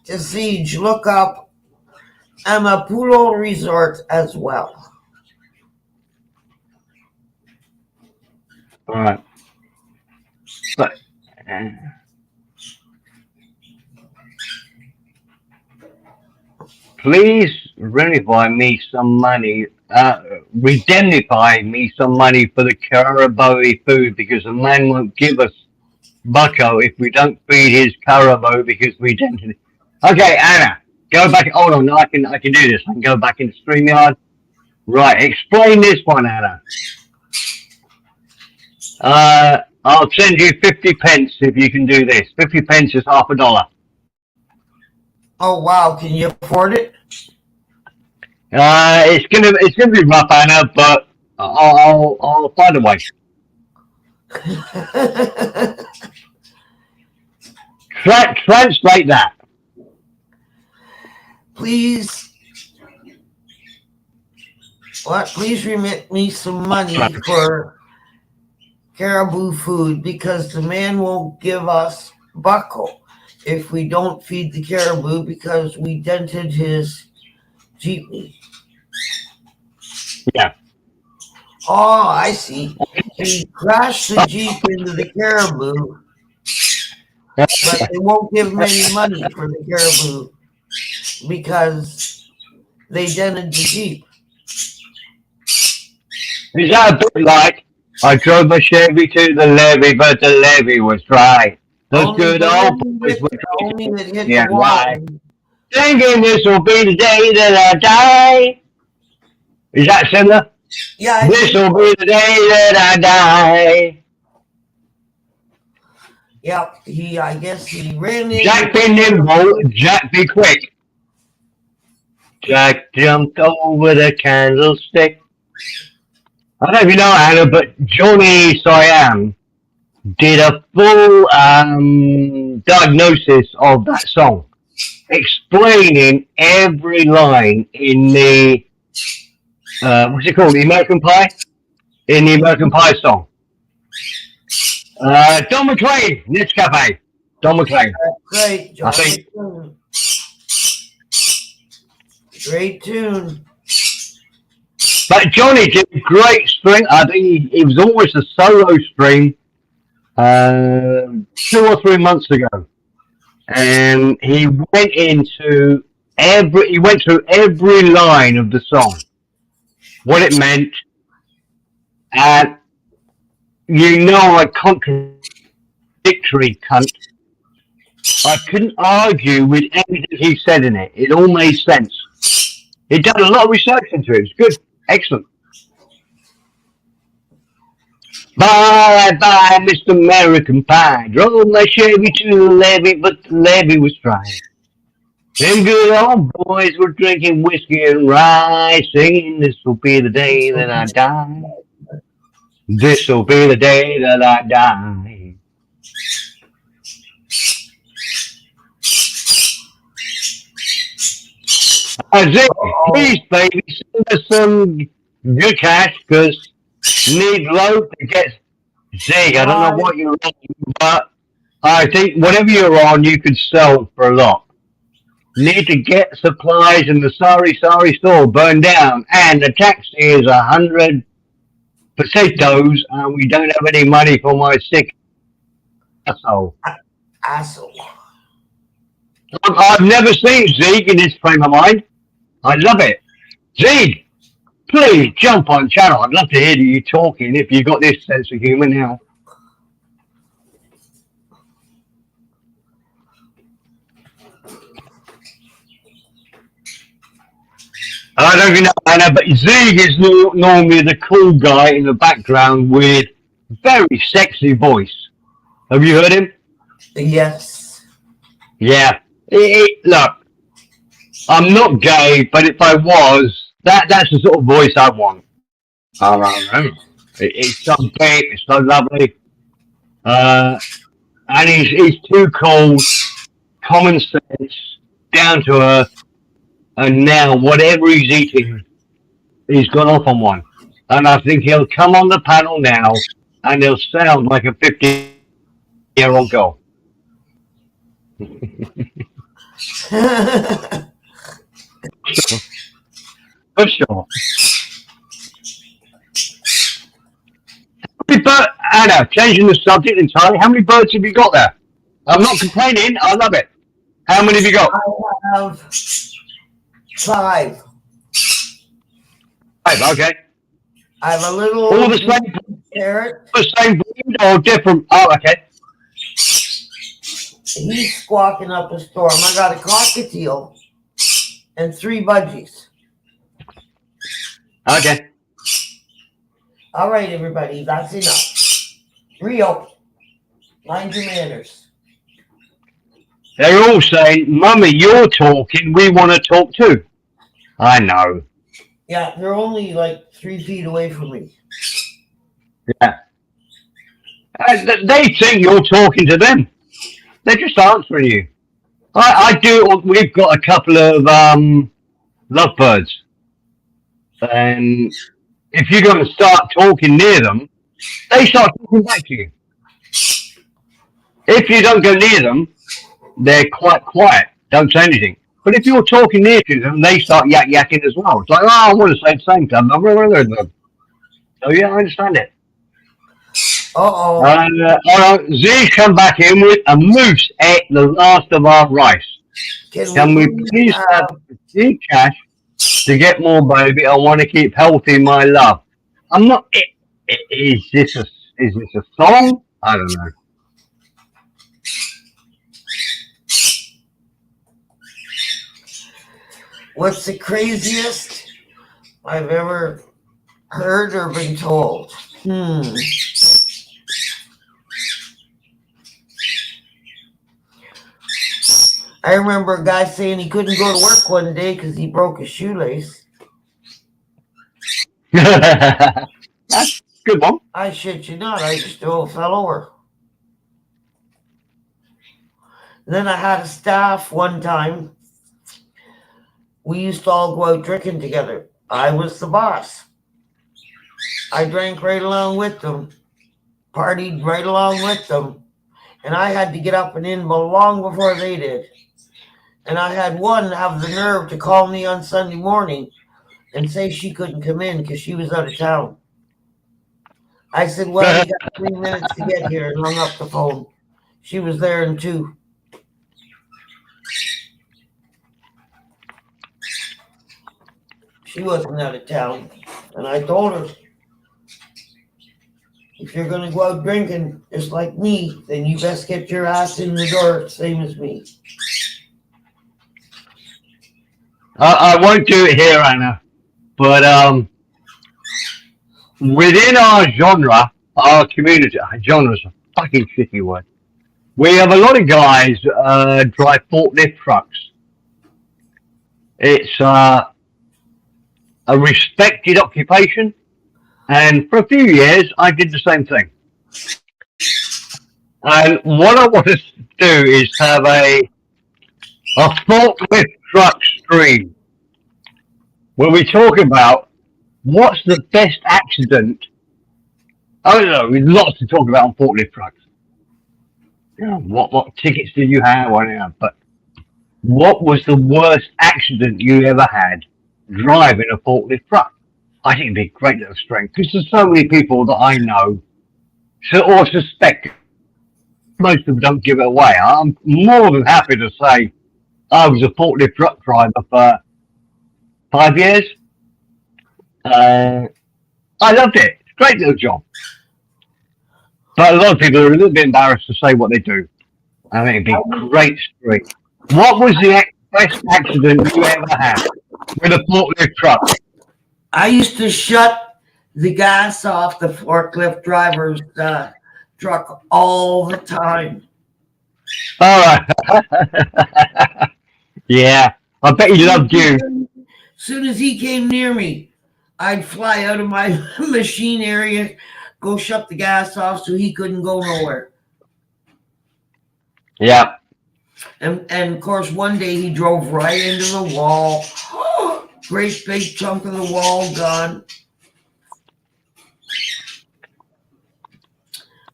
to Siege, look up Amapulo Resort as well. All right. But please redemnify me some money for the caribou food, because the man won't give us bucko if we don't feed his caribou because we dented it. Okay, Anna, go back. Hold on, I can do this. I can go back into StreamYard. Right, explain this one, Anna. I'll send you 50 pence if you can do this. 50 pence is $1. Oh wow, can you afford it? It's gonna be rough, Anna, but I'll find a way. Translate that. Please remit me some money for caribou food, because the man won't give us bucko if we don't feed the caribou because we dented his jeepney. Yeah. Oh, I see. He crashed the Jeep into the caribou, but they won't give him any money for the caribou because they dented the Jeep. Is that a bit like, I drove my Chevy to the levee, but the levee was dry. Those good old boys were yeah, right. Thinking this will be the day that I die. Is that similar? Yeah. This will be the day that I die. Yep. I guess he ran in. Jack be nimble, Jack be quick. Jack jumped over the candlestick. I don't know if you know, Anna, but Johnny Siam did a full diagnosis of that song. explaining every line in the what's it called? The American Pie? In the American Pie song. Don McLean, Niche Cafe. Don McLean. Great, John. I think. McLean. Great tune. But Johnny did a great string. I think it was almost a solo string 2 or 3 months ago. And he went through every line of the song, what it meant, and a contradictory cunt. I couldn't argue with anything he said in it. It all made sense. He'd done a lot of research into it. It was good. Excellent. Bye, bye, Mr. American Pie. Drove my Chevy to the levee, but the levee was dry. Them good old boys were drinking whiskey and rye, singing, "This will be the day that I die. This will be the day that I die." Zig, please, baby, send us some good cash, because need load to get Zig. I don't know what you're on, but I think whatever you're on, you could sell for a lot. Need to get supplies, and the sorry store burned down, and the taxi is 100 potatoes, and we don't have any money for my sick asshole. I've never seen Zig in this frame of mind. I love it. Zig, please jump on channel. I'd love to hear you talking if you got this sense of humour now. I don't even know, Anna, but Zig is normally the cool guy in the background with very sexy voice. Have you heard him? Yes. Yeah. Look, I'm not gay, but if I was, that's the sort of voice I want. I don't know. It's so big, it's so lovely. And he's too cool, common sense, down to earth. And now, whatever he's eating, he's gone off on one. And I think he'll come on the panel now, and he'll sound like a 50-year-old girl. For sure. Anna, changing the subject entirely, how many birds have you got there? I'm not complaining, I love it. How many have you got? I have 5. 5, okay. I have a little. All the same parrot. The same breed or different? Oh, okay. He's squawking up a storm. I got a cockatiel and 3 budgies. Okay. All right, everybody, that's enough. Rio, mind your manners. They're all saying, "Mummy, you're talking. We want to talk too." I know. Yeah, they're only like 3 feet away from me. Yeah. They think you're talking to them. They're just answering you. I do. We've got a couple of lovebirds, and if you're going to start talking near them, they start talking back to you. If you don't go near them, they're quite quiet. Don't say anything. But if you're talking near to them, they start yakking as well. It's like, "Oh, I want to say the same time." So yeah, I understand it. Uh-oh. And Z's come back in with a moose ate the last of our rice. Can we please have the cash to get more, baby? I want to keep healthy, my love. I'm not. Is this a song? I don't know. What's the craziest I've ever heard or been told? I remember a guy saying he couldn't go to work one day because he broke his shoelace. That's a good one. I shit you not, I just fell over. And then I had a staff one time we used to all go out drinking together. I was the boss. I drank right along with them, partied right along with them, and I had to get up and in long before they did. And I had one have the nerve to call me on Sunday morning and say she couldn't come in because she was out of town. I said, well, you got 3 minutes to get here, and hung up the phone. She was there in 2. She wasn't out of town. And I told her, if you're going to go out drinking just like me, then you best get your ass in the door, same as me. I won't do it here, Anna, but within our genre, our community, genre's a fucking shitty word. We have a lot of guys drive forklift trucks. It's a respected occupation, and for a few years I did the same thing. And what I want to do is have a forklift truck stream where we talk about what's the best accident. I don't know, there's lots to talk about on forklift trucks. You know, what tickets did you have? But what was the worst accident you ever had driving a forklift truck? I think it'd be a great little strength because there's so many people that I know or suspect. Most of them don't give it away. I'm more than happy to say I was a forklift truck driver for 5 years. I loved it. It's a great little job. But a lot of people are a little bit embarrassed to say what they do. I think it'd be a great story. What was the best accident you ever had with a forklift truck? I used to shut the gas off the forklift driver's truck all the time. All right. Yeah, I bet he loved you. As soon as he came near me, I'd fly out of my machine area, go shut the gas off so he couldn't go nowhere. Yeah. And of course, one day he drove right into the wall. Great big chunk of the wall gone.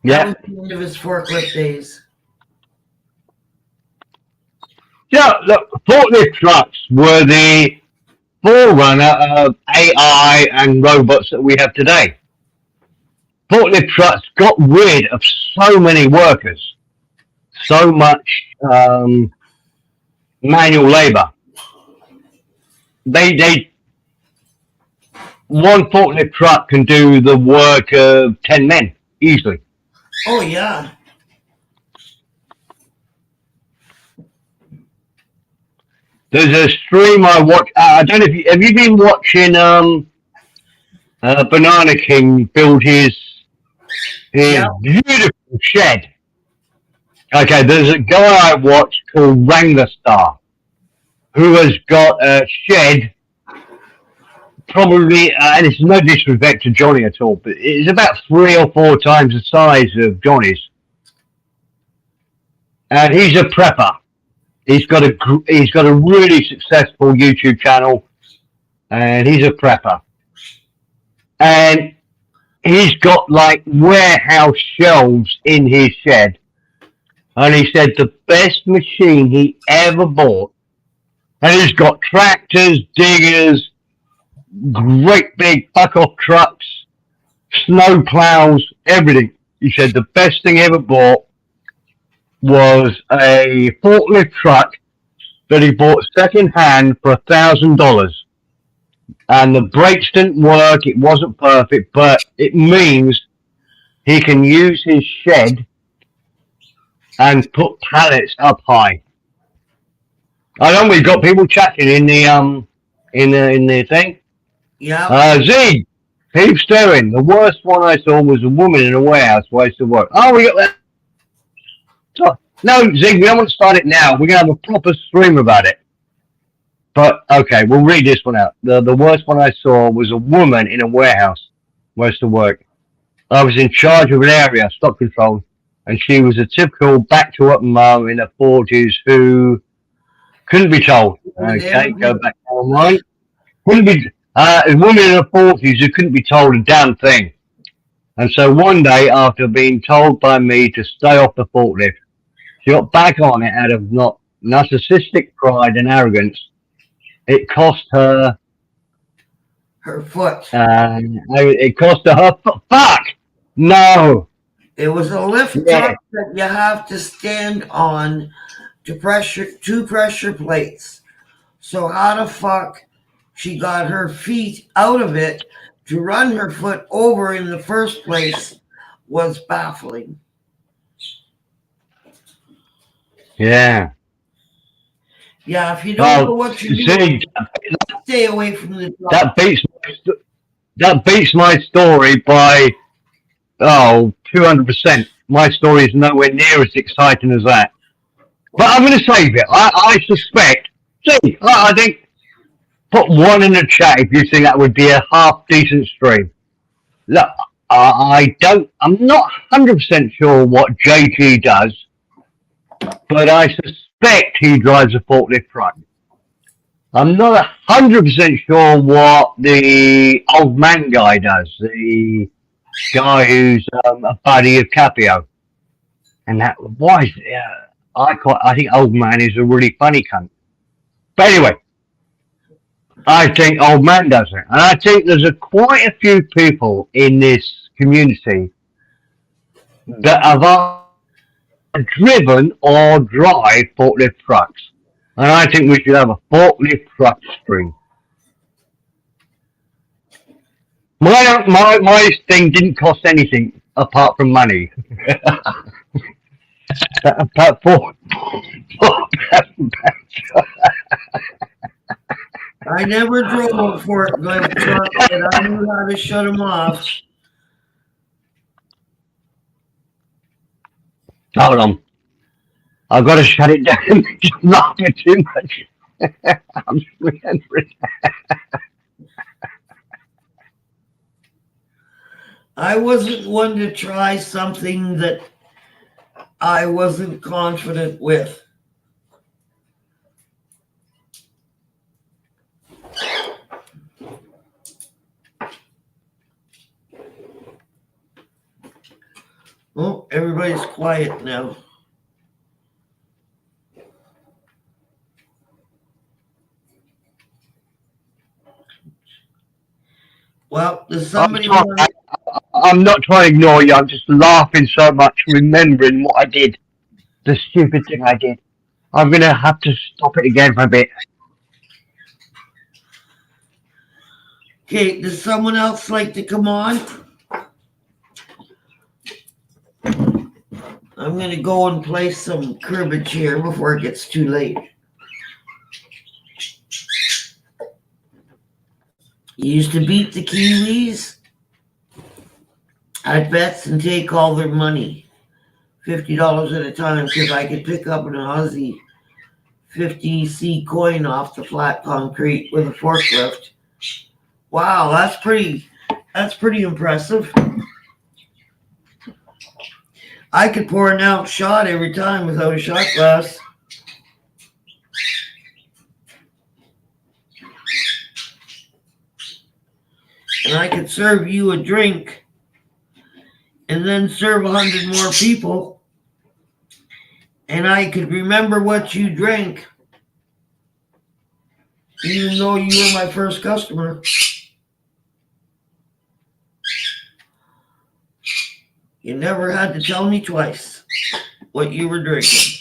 Yeah. That was the end of his forklift days. Yeah, look, forklift trucks were the forerunner of AI and robots that we have today. Forklift trucks got rid of so many workers, so much manual labor. One forklift truck can do the work of 10 men easily. Oh yeah. There's a stream I watch. I don't know if have you been watching Banana King build his beautiful shed. Okay, there's a guy I watch called Wrangler Star who has got a shed probably, and it's no disrespect to Johnny at all, but it's about 3 or 4 times the size of Johnny's. And he's a prepper. He's got a really successful YouTube channel, and he's a prepper. And he's got like warehouse shelves in his shed. And he said the best machine he ever bought, and he's got tractors, diggers, great big fuck-off trucks, snow plows, everything. He said the best thing he ever bought was a forklift truck that he bought second-hand for $1,000. And the brakes didn't work, it wasn't perfect, but it means he can use his shed and put pallets up high. I know we've got people chatting in the thing. Yeah. Z, keep staring. The worst one I saw was a woman in a warehouse where I used to work. Oh, we got that. No, Zig, we don't want to start it now. We're gonna have a proper stream about it. But okay, we'll read this one out. The worst one I saw was a woman in a warehouse where I used to work. I was in charge of an area, stock control, and she was a typical back to work mum in her 40s who Couldn't be told. Okay, go back online. Couldn't be. A woman in her 40s who couldn't be told a damn thing. And so one day, after being told by me to stay off the forklift, she got back on it out of not narcissistic pride and arrogance. It cost her. Her foot. It cost her foot. Fuck! No! It was a lift truck that you have to stand on to pressure 2 pressure plates. So how the fuck she got her feet out of it to run her foot over in the first place was baffling. Yeah. Yeah, if you don't know what you're doing, stay away from the truck. That beats my story by 200%. My story is nowhere near as exciting as that. But I'm going to save it. I suspect. See, I think put 1 in the chat if you think that would be a half decent stream. Look, I'm not 100% sure what JG does, but I suspect he drives a forklift truck. I'm not 100% sure what the old man guy does, the guy who's a buddy of Capio. And that, why? I think old man is a really funny cunt. But anyway, I think old man does it. And I think there's quite a few people in this community that have driven or drive forklift trucks. And I think we should have a forklift truck stream. My thing didn't cost anything apart from money. About I never drove a forklift truck, but I knew how to shut them off. Hold on. I've got to shut it down. It's laughing too much. I'm remembering. I wasn't one to try something that I wasn't confident with. Oh, everybody's quiet now. Well, does somebody I'm not trying to ignore you. I'm just laughing so much, remembering what I did. The stupid thing I did. I'm going to have to stop it again for a bit. Okay, does someone else like to come on? I'm going to go and play some cribbage here before it gets too late. You used to beat the Kiwis at bets and take all their money, $50 at a time, because I could pick up an Aussie 50C coin off the flat concrete with a forklift. Wow, that's pretty impressive. I could pour an ounce shot every time without a shot glass. And I could serve you a drink and then serve 100 more people. And I could remember what you drank, even though you were my first customer. You never had to tell me twice what you were drinking.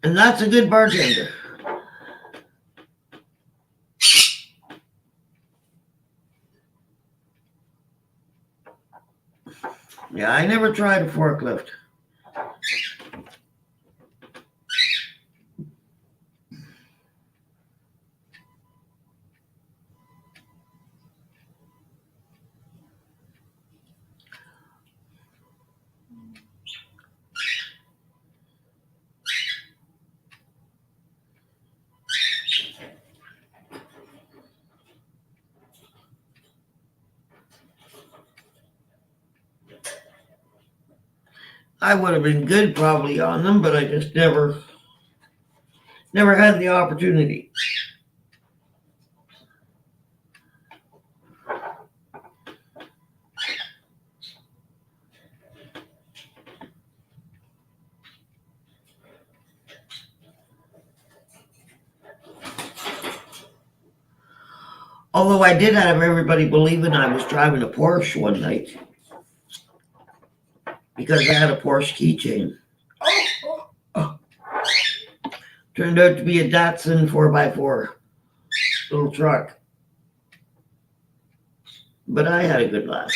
And that's a good bartender. Yeah, I never tried a forklift. I would have been good probably on them, but I just never Never had the opportunity. Although I did have everybody believing I was driving a Porsche one night because I had a Porsche keychain. Turned out to be a Datsun 4x4 little truck. But I had a good laugh.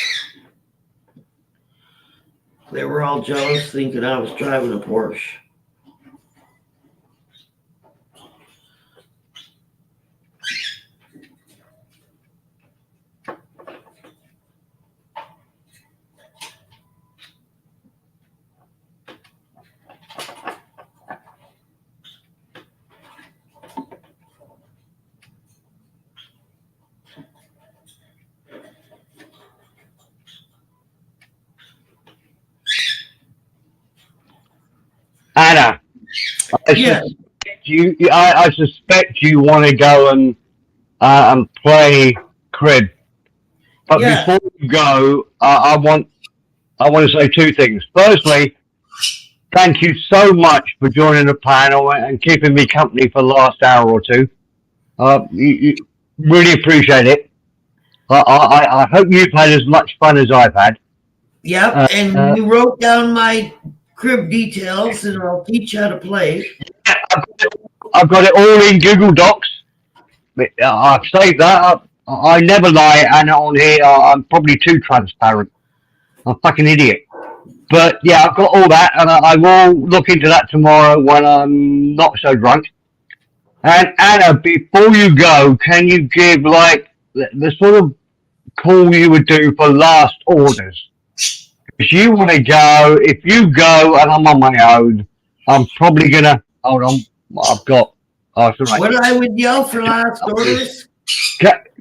They were all jealous thinking I was driving a Porsche. Anna, Yes. I suspect you want to go and play crib. But Yeah. before you go, I want to say two things. Firstly, thank you so much for joining the panel and keeping me company for the last hour or two. You really appreciate it. I hope you've had as much fun as I've had. Yep. And you wrote down my crib details, and I'll teach you how to play. I've got it all in Google Docs. I've saved that. I never lie, and on here I'm probably too transparent. I'm a fucking idiot. But yeah, I've got all that, and I will look into that tomorrow when I'm not so drunk. And Anna, before you go, can you give like the sort of call you would do for last orders? If you want to go, if you go and I'm on my own, I'm probably gonna hold on. I've got. Oh, it's all right. What I would yell for last orders?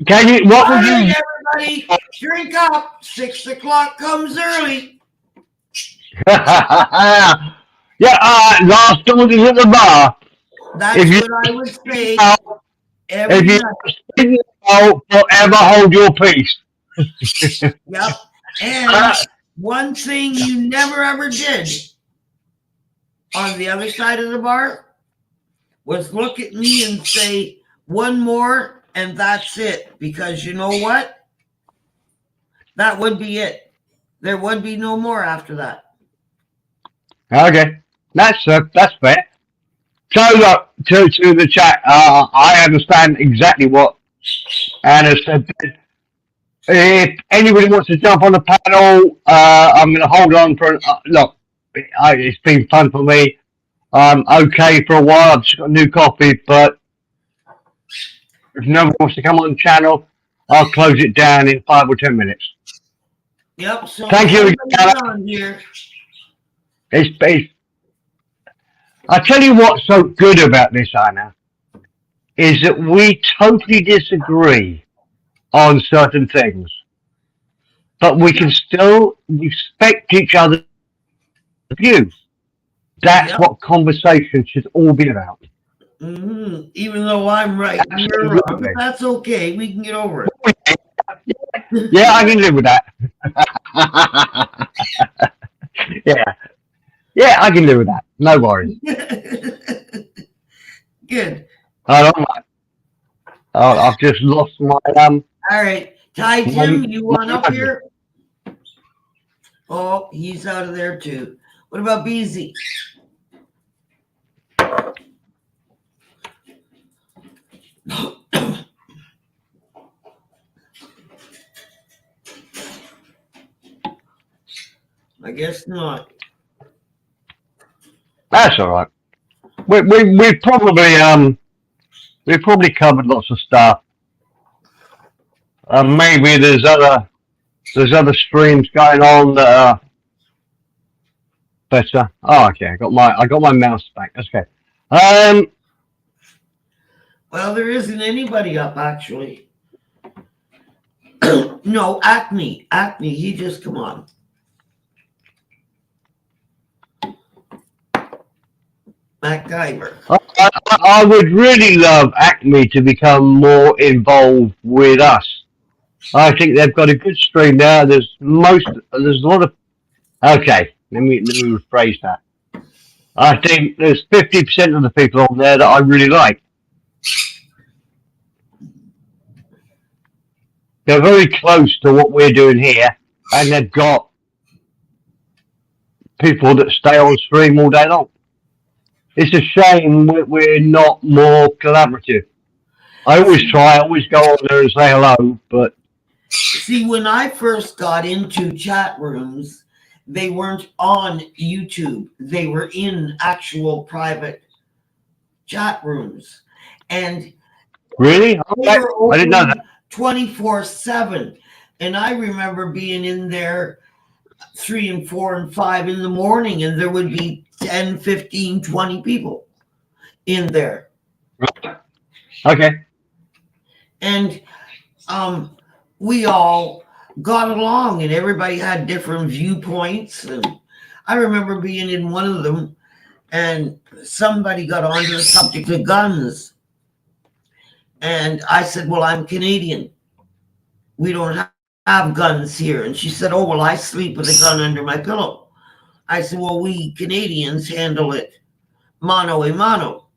Can you? What All would right, you? everybody, drink up. 6 o'clock comes early. Yeah, last orders at the bar. That's If you, what I would say if every you night. forever hold your peace. Yep. And one thing you never ever did on the other side of the bar was look at me and say one more and that's it. Because you know what? That would be it. There would be no more after that. Okay, that's fair. So to the chat, I understand exactly what Anna said. If anybody wants to jump on the panel, I'm going to hold on for look. It's been fun for me. I'm okay for a while. I've just got a new coffee, but if no one wants to come on the channel, I'll close it down in 5 or 10 minutes. Yep. So Thank you, Anna. on here. It's I tell you what's so good about this, Anna, is that we totally disagree on certain things, but we can still respect each other's views. That's what conversation should all be about. Mm-hmm. Even though I'm right, you're wrong, but that's okay. We can get over it. Yeah, I can live with that. Yeah, I can live with that. No worries. Good. I've just lost my All right, Ty Tim, you want up here? Oh, he's out of there too. What about BZ? I guess not. That's all right. We probably covered lots of stuff. Maybe there's other streams going on that are better. Oh, okay. I got my mouse back. Okay. Well, there isn't anybody up actually. No, Acme. He just come on. MacGyver. I would really love Acme to become more involved with us. I think they've got a good stream now. There's a lot of. Okay, let me rephrase that. I think there's 50% of the people on there that I really like. They're very close to what we're doing here, and they've got people that stay on stream all day long. It's a shame we're not more collaborative. I always try, I always go on there and say hello, but See, when I first got into chat rooms, they weren't on YouTube. They were in actual private chat rooms. And really, they were I didn't know that. 24/7. And I remember being in there 3 and 4 and 5 in the morning, and there would be 10, 15, 20 people in there. Okay. And we all got along, and everybody had different viewpoints. And I remember being in one of them, and somebody got onto the subject of guns. And I said, well, I'm Canadian. We don't have guns here. And she said, oh, well, I sleep with a gun under my pillow. I said, well, we Canadians handle it mano a mano.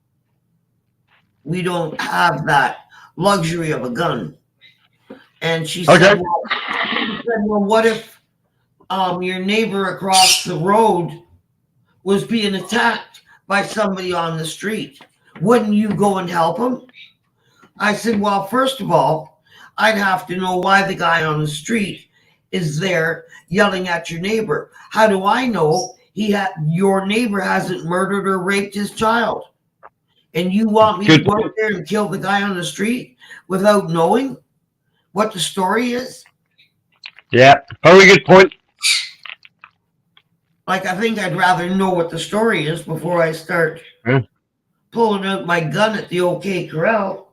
We don't have that luxury of a gun. And she said, well, what if your neighbor across the road was being attacked by somebody on the street? Wouldn't you go and help him? I said, well, first of all, I'd have to know why the guy on the street is there yelling at your neighbor. How do I know your neighbor hasn't murdered or raped his child? And you want me to go out there and kill the guy on the street without knowing what the story is? Yeah, very good point. Like, I think I'd rather know what the story is before I start pulling out my gun at the OK Corral.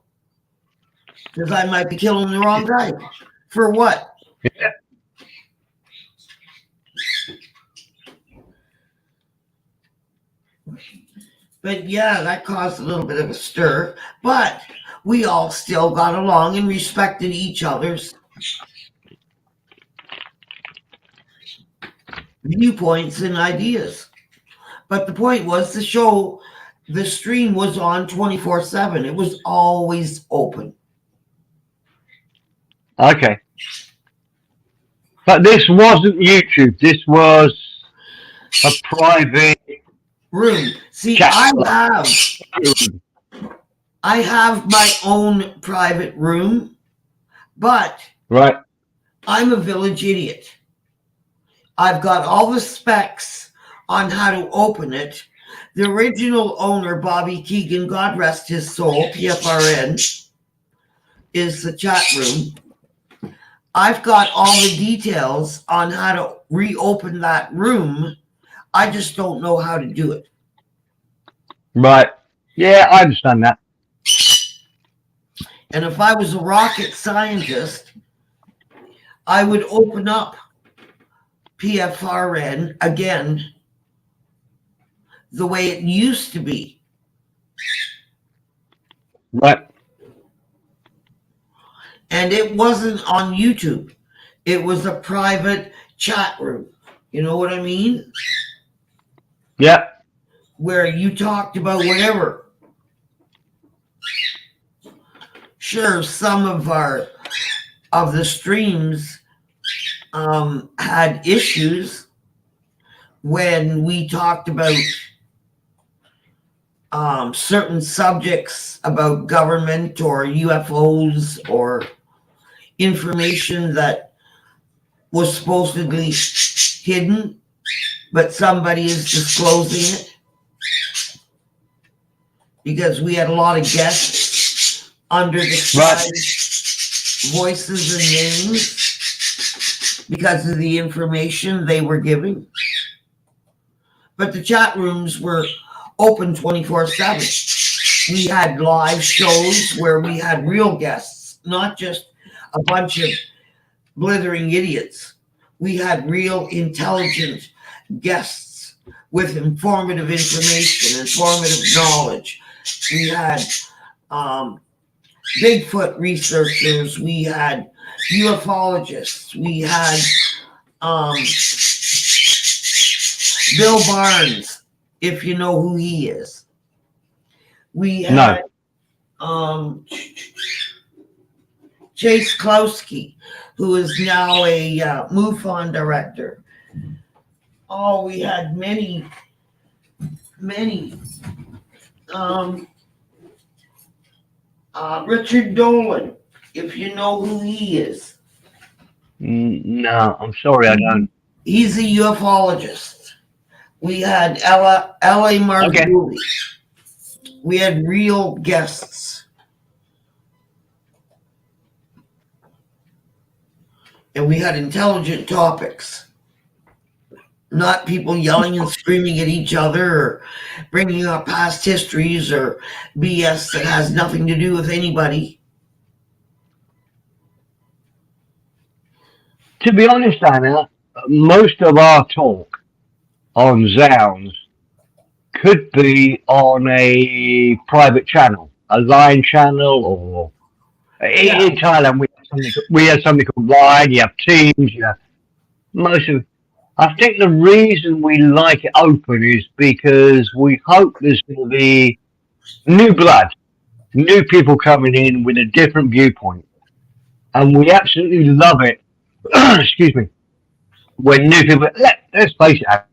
Because I might be killing the wrong guy. For what? Yeah. But yeah, that caused a little bit of a stir. But we all still got along and respected each other's viewpoints and ideas. But the point was the stream was on 24/7. It was always open. Okay. But this wasn't YouTube. This was a private room. See, chat. I have my own private room, but right. I'm a village idiot. I've got all the specs on how to open it. The original owner, Bobby Keegan, God rest his soul, PFRN, is the chat room. I've got all the details on how to reopen that room. I just don't know how to do it. Right. Yeah, I understand that. And if I was a rocket scientist, I would open up PFRN again the way it used to be. Right. And it wasn't on YouTube. It was a private chat room. You know what I mean? Yeah. Where you talked about whatever. Sure, some of the streams had issues when we talked about certain subjects about government or UFOs or information that was supposedly hidden, but somebody is disclosing it. Because we had a lot of guests under the voices and names because of the information they were giving. But the chat rooms were open 24/7. We had live shows where we had real guests, not just a bunch of blithering idiots. We had real intelligent guests with informative information, informative knowledge. We had Bigfoot researchers, we had ufologists, we had Bill Barnes, if you know who he is. We had Chase Klowski, who is now a MUFON director. Oh, we had many. Richard Dolan, if you know who he is. No, I'm sorry, I don't. He's a ufologist. We had L.A. Margulis. Okay. We had real guests. And we had intelligent topics. Not people yelling and screaming at each other or bringing up past histories or BS that has nothing to do with anybody. To be honest, Anna, most of our talk on Zounds could be on a private channel, a line channel, or in Thailand we have something called Line. You have Teams. You have most of. I think the reason we like it open is because we hope there's going to be new blood, new people coming in with a different viewpoint, and we absolutely love it. Excuse me. When new people, let's face it,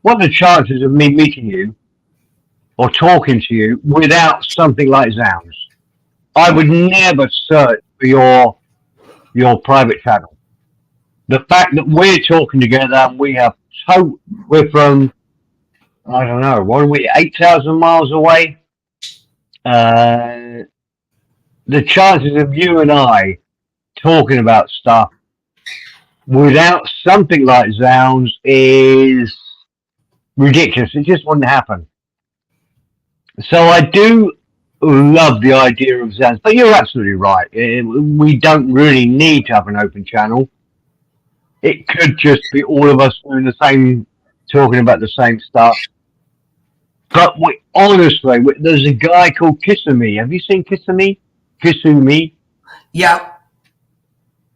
what are the chances of me meeting you or talking to you without something like Zounds? I would never search for your private channel. The fact that we're talking together and we're from, I don't know, what are we, 8,000 miles away? The chances of you and I talking about stuff without something like Zounds is ridiculous. It just wouldn't happen. So I do love the idea of Zounds, but you're absolutely right. We don't really need to have an open channel. It could just be all of us doing the same, talking about the same stuff. But honestly, there's a guy called Kisumi. Have you seen Kisumi? Kisumi? Yeah.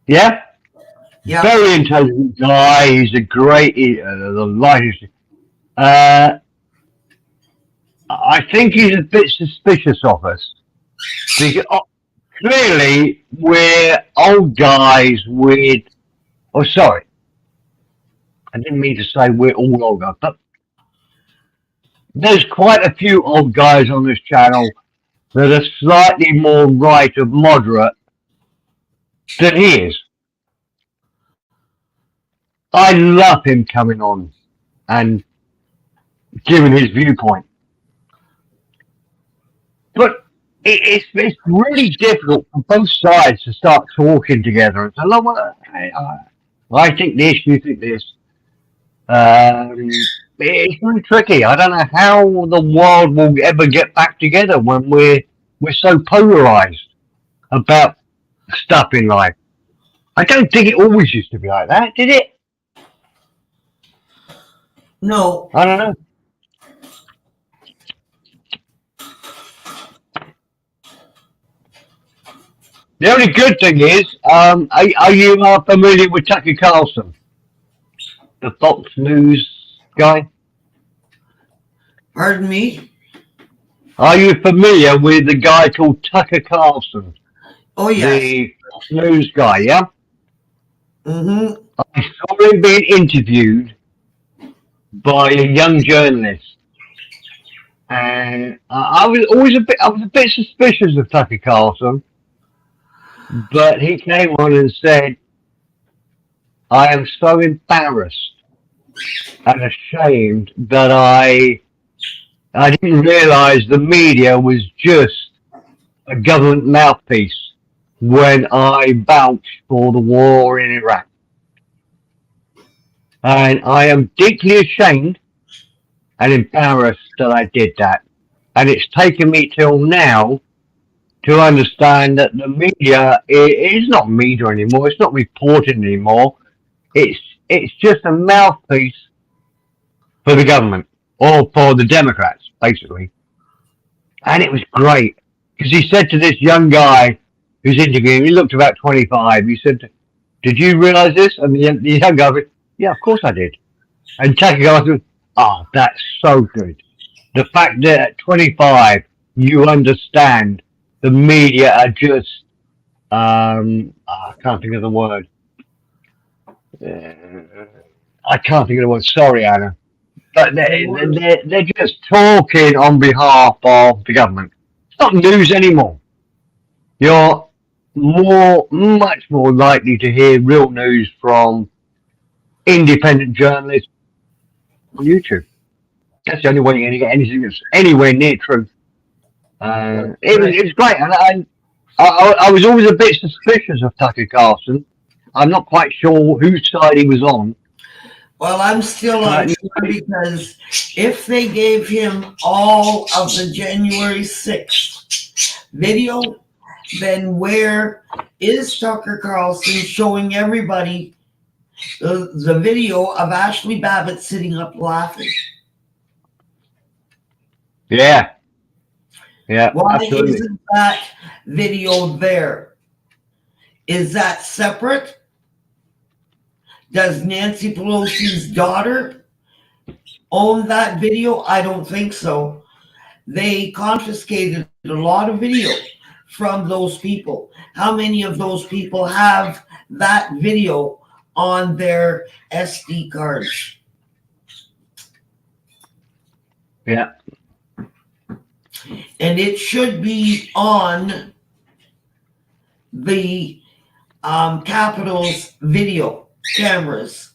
Yeah? Yeah. Very intelligent guy. He's a great, the lightest. I think he's a bit suspicious of us. Because, clearly, we're old guys with. Oh, sorry. I didn't mean to say we're all old guys, but there's quite a few old guys on this channel that are slightly more right of moderate than he is. I love him coming on and giving his viewpoint. But it's really difficult for both sides to start talking together and say, I think this, you think this. It's really tricky. I don't know how the world will ever get back together when we're so polarized about stuff in life. I don't think it always used to be like that, did it? No. I don't know. The only good thing is, are you familiar with Tucker Carlson, the Fox News guy? Pardon me? Are you familiar with the guy called Tucker Carlson? Oh, yes. The Fox News guy, yeah? Mm-hmm. I saw him being interviewed by a young journalist, and I was a bit suspicious of Tucker Carlson, but he came on and said, "I am so embarrassed and ashamed that I didn't realise the media was just a government mouthpiece when I vouched for the war in Iraq. And I am deeply ashamed and embarrassed that I did that. And it's taken me till now to understand that the media is not media anymore. It's not reporting anymore. It's just a mouthpiece for the government or for the Democrats, basically. And it was great because he said to this young guy who's interviewing, he looked about 25. He said, "Did you realise this?" And the young guy went, "Yeah, of course I did." And Tucker Carlson, "Oh, that's so good. The fact that at 25 you understand the media are just I can't think of the word. I can't think of the word. Sorry, Anna. But they're just talking on behalf of the government. It's not news anymore. You're much more likely to hear real news from independent journalists on YouTube. That's the only way you're going to get anything that's anywhere near true. It was great, and I was always a bit suspicious of Tucker Carlson. I'm not quite sure whose side he was on. Well, I'm still unsure because if they gave him all of the January 6th video, then where is Tucker Carlson showing everybody the video of Ashley Babbitt sitting up laughing? Yeah. Yeah, Why absolutely. isn't that video there? Is that separate? Does Nancy Pelosi's daughter own that video? I don't think so. They confiscated a lot of video from those people. How many of those people have that video on their SD cards? Yeah. And it should be on the Capitol's video cameras.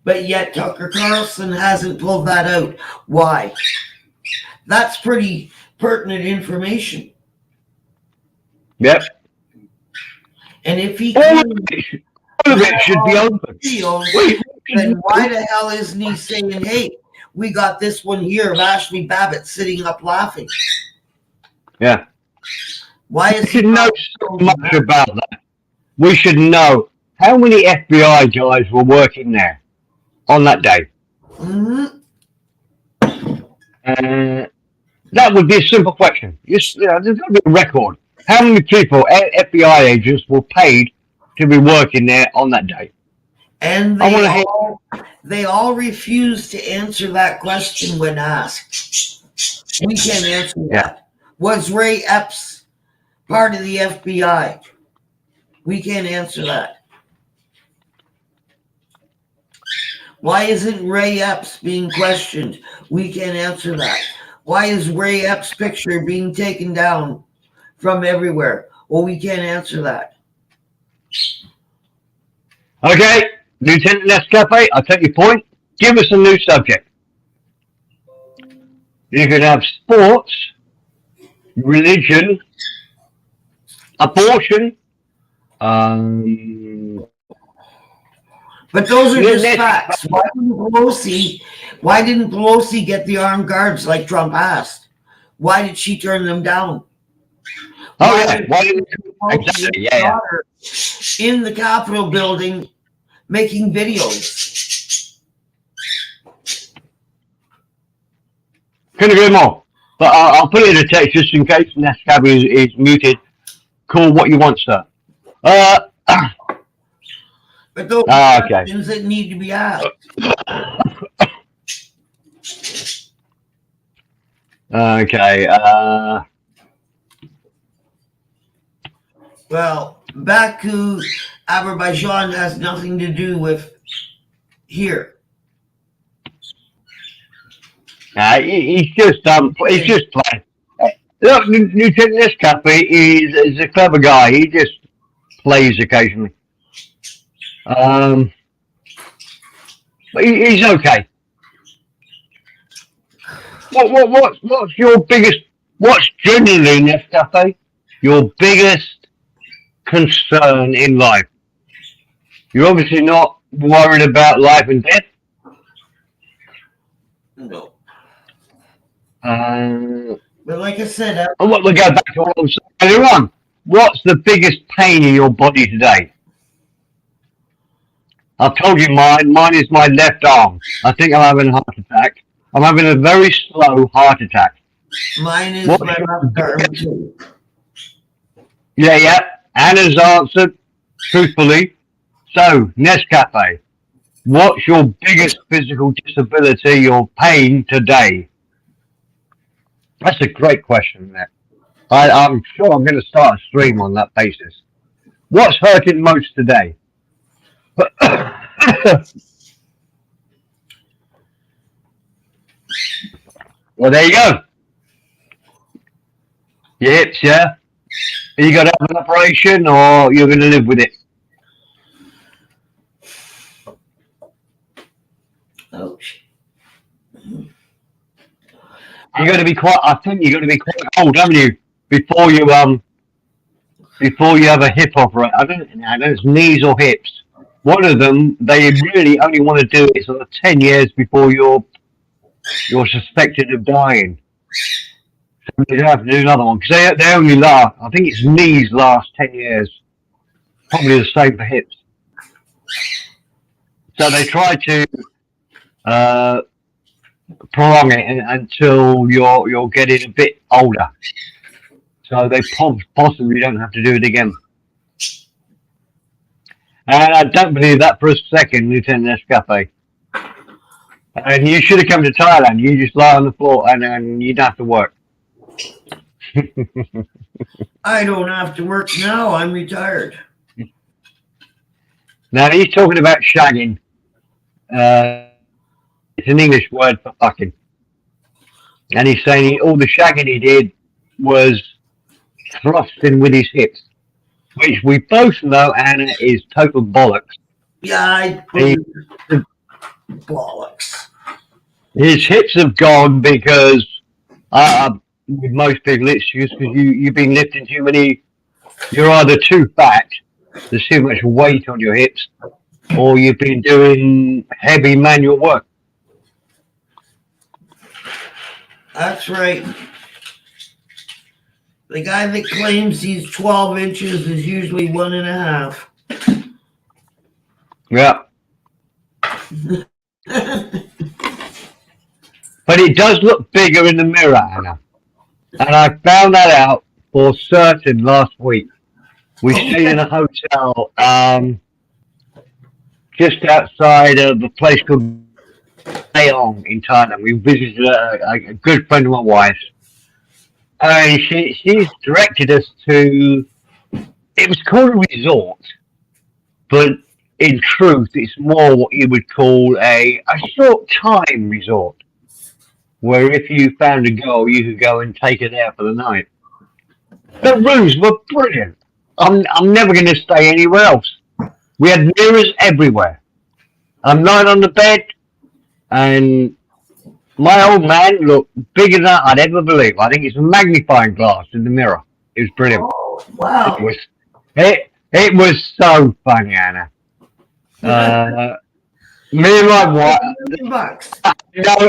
But yet Tucker Carlson hasn't pulled that out. Why? That's pretty pertinent information. Yep. And if he All can of it should be open. videos, then why the hell isn't he saying, "Hey, we got this one here of Ashley Babbitt sitting up laughing"? Yeah. Why We is he should know not so showing much that? about that. We should know how many FBI guys were working there on that day. Mhm. That would be a simple question. There's got to be a record. How many people, FBI agents, were paid to be working there on that day? And I want to hear. they all refuse to answer that question when asked. We can't answer that. Was Ray Epps part of the FBI? We can't answer that. Why isn't Ray Epps being questioned? We can't answer that. Why is Ray Epps' picture being taken down from everywhere? Well, we can't answer that. Okay, Lieutenant Nescafe, I take your point. Give us a new subject. You could have sports, religion, abortion. But those are just facts. Why didn't Pelosi get the armed guards like Trump asked? Why did she turn them down? Why didn't exactly? Yeah. In the Capitol building making videos. Couldn't agree more. But I'll put it in a text just in case Nescafe is muted. Call what you want, sir. But those are questions that need to be asked. Okay. Well, Baku, Azerbaijan has nothing to do with here. He's just playing. Look, Lieutenant Nescafe is a clever guy. He just plays occasionally. But he's okay. What's your biggest? What's generally, Nescafe, your biggest concern in life? You're obviously not worried about life and death. No. But like I said, and what we go back to what I was saying earlier on. What's the biggest pain in your body today? I've told you mine. Mine is my left arm. I think I'm having a heart attack. I'm having a very slow heart attack. Mine is What's my your left arm biggest- too. Yeah. Anna's answered truthfully. So, Nescafe, what's your biggest physical disability or pain today? That's a great question, Nick. I'm sure I'm going to start a stream on that basis. What's hurting most today? Well, there you go. Your hips, yeah? Are you going to have an operation or you're going to live with it? Ouch. You're going to be quite, I think you're going to be quite old, haven't you? Before you have a hip operation. I don't know, it's knees or hips. One of them, they really only want to do it sort of 10 years before you're suspected of dying. So you have to do another one because they only last. I think it's knees last 10 years. Probably the same for hips. So they try to prolong it until you're getting a bit older. So they possibly don't have to do it again. And I don't believe that for a second, Lieutenant Escape. And you should have come to Thailand. You just lie on the floor and you'd have to work. I don't have to work now. I'm retired. Now he's talking about shagging. It's an English word for fucking. And he's saying all the shagging he did was thrusting with his hips, which we both know, Anna, is total bollocks. Yeah, bollocks. His hips have gone because with most people it's just because you've been lifting too many. You're either too fat, there's too much weight on your hips, or you've been doing heavy manual work. That's right. The guy that claims he's 12 inches is usually 1.5. Yeah. But it does look bigger in the mirror, Anna. And I found that out for certain last week. We stayed in a hotel just outside of a place called Ayong in Thailand. We visited a good friend of my wife's. And she's directed us to, it was called a resort, but in truth, it's more what you would call a short time resort, where if you found a girl, you could go and take her there for the night. The rooms were brilliant. I'm never going to stay anywhere else. We had mirrors everywhere. I'm lying on the bed, and my old man looked bigger than I'd ever believe. I think it's a magnifying glass in the mirror. It was brilliant. Oh, wow. It was so funny, Anna. Me and my wife,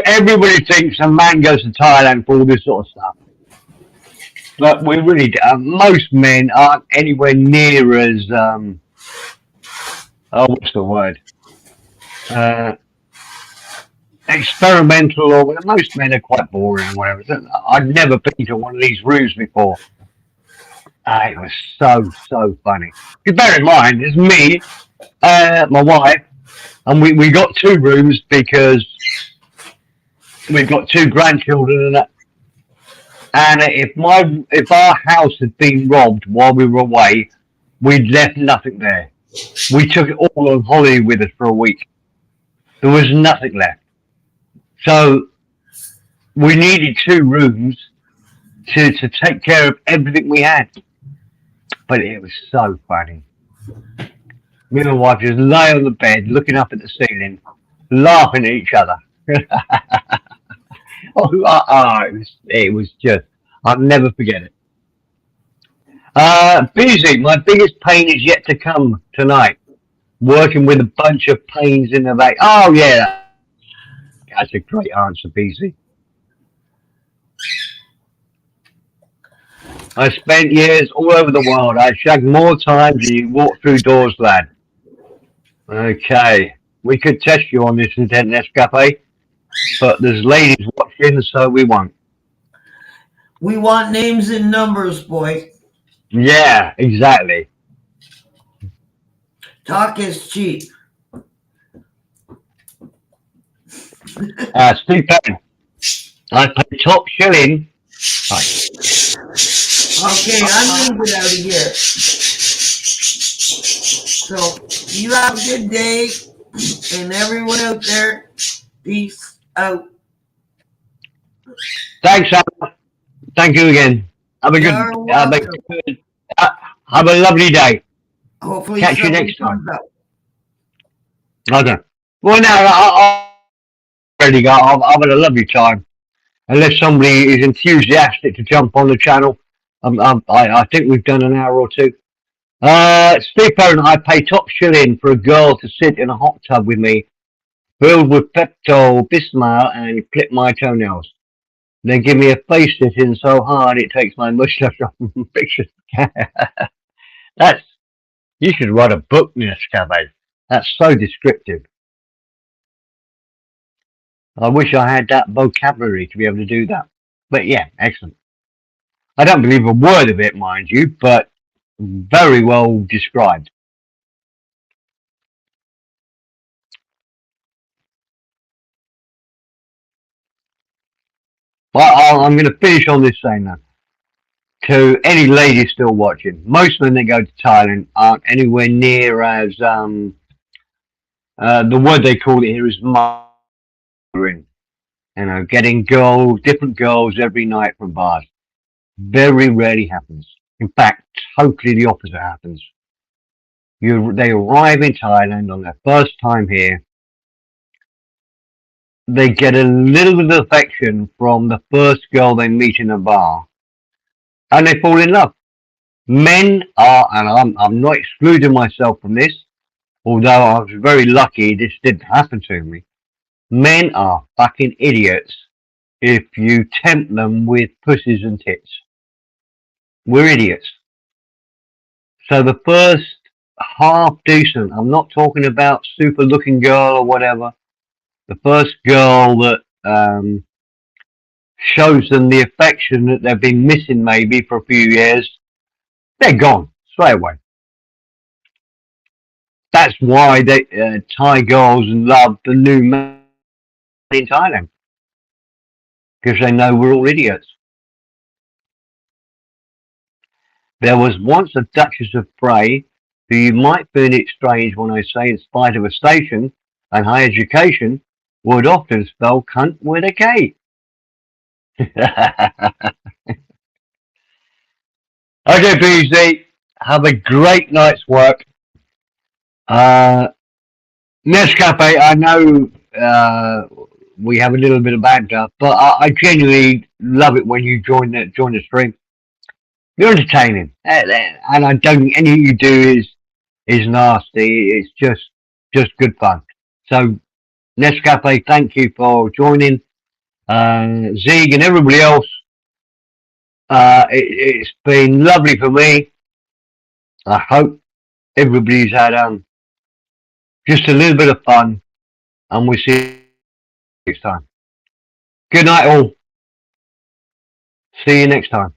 everybody thinks a man goes to Thailand for all this sort of stuff. But we really do. Most men aren't anywhere near as, what's the word? Experimental, or most men are quite boring or whatever. I'd never been to one of these rooms before. It was so funny. You bear in mind, it's me, my wife, and we got 2 rooms because we've got 2 grandchildren and that. And if our house had been robbed while we were away, we'd left nothing there. We took it all on holiday with us for a week. There was nothing left. So we needed 2 rooms to take care of everything we had. But it was so funny. Me and my wife just lay on the bed, looking up at the ceiling, laughing at each other. It was just, I'll never forget it. Busy, my biggest pain is yet to come tonight. Working with a bunch of pains in the back. Oh, yeah. That's a great answer, BC. I spent years all over the world. I shagged more times than you walk through doors, lad. Okay. We could test you on this internet Nescafe, but there's ladies watching, so we won't. We want names and numbers, boy. Yeah, exactly. Talk is cheap. Steve Penn, I pay top shilling. Right. Okay, I'm gonna get out of here. So you have a good day, and everyone out there, peace out. Thanks, Alan. Thank you again. Have a You're good, welcome. uh, have a lovely day. Hopefully Catch you something next time. comes up. Okay. Well, now I already got. I've had a lovely time. Unless somebody is enthusiastic to jump on the channel, I think we've done an hour or two. Steve Perrin, I pay top shilling for a girl to sit in a hot tub with me, filled with Pepto Bismol, and clip my toenails. Then give me a face sitting so hard it takes my mustache off my pictures. That's You should write a book, Nescafe. That's so descriptive. I wish I had that vocabulary to be able to do that. But yeah, excellent. I don't believe a word of it, mind you, but very well described. I'm going to finish on this saying that to any ladies still watching, most men that go to Thailand aren't anywhere near as the word they call it here is mothering. Getting different girls every night from bars. Very rarely happens. In fact, totally the opposite happens. They arrive in Thailand on their first time here. They get a little bit of affection from the first girl they meet in a bar, and they fall in love. Men are, and I'm not excluding myself from this, although I was very lucky this didn't happen to me. Men are fucking idiots if you tempt them with pussies and tits. We're idiots. So the first half decent, I'm not talking about super looking girl or whatever. The first girl that shows them the affection that they've been missing maybe for a few years, they're gone straight away. That's why Thai girls love the new man in Thailand, because they know we're all idiots. There was once a Duchess of Bray, who you might find it strange when I say in spite of a station and high education, would often spell cunt with a K. Okay, BZ, have a great night's work. Nescafe, I know we have a little bit of banter, but I genuinely love it when you join the stream. You're entertaining, and I don't think anything you do is nasty. It's just good fun. So Nescafe, thank you for joining. Zig and everybody else, it's been lovely for me. I hope everybody's had just a little bit of fun, and we'll see you next time. Good night, all. See you next time.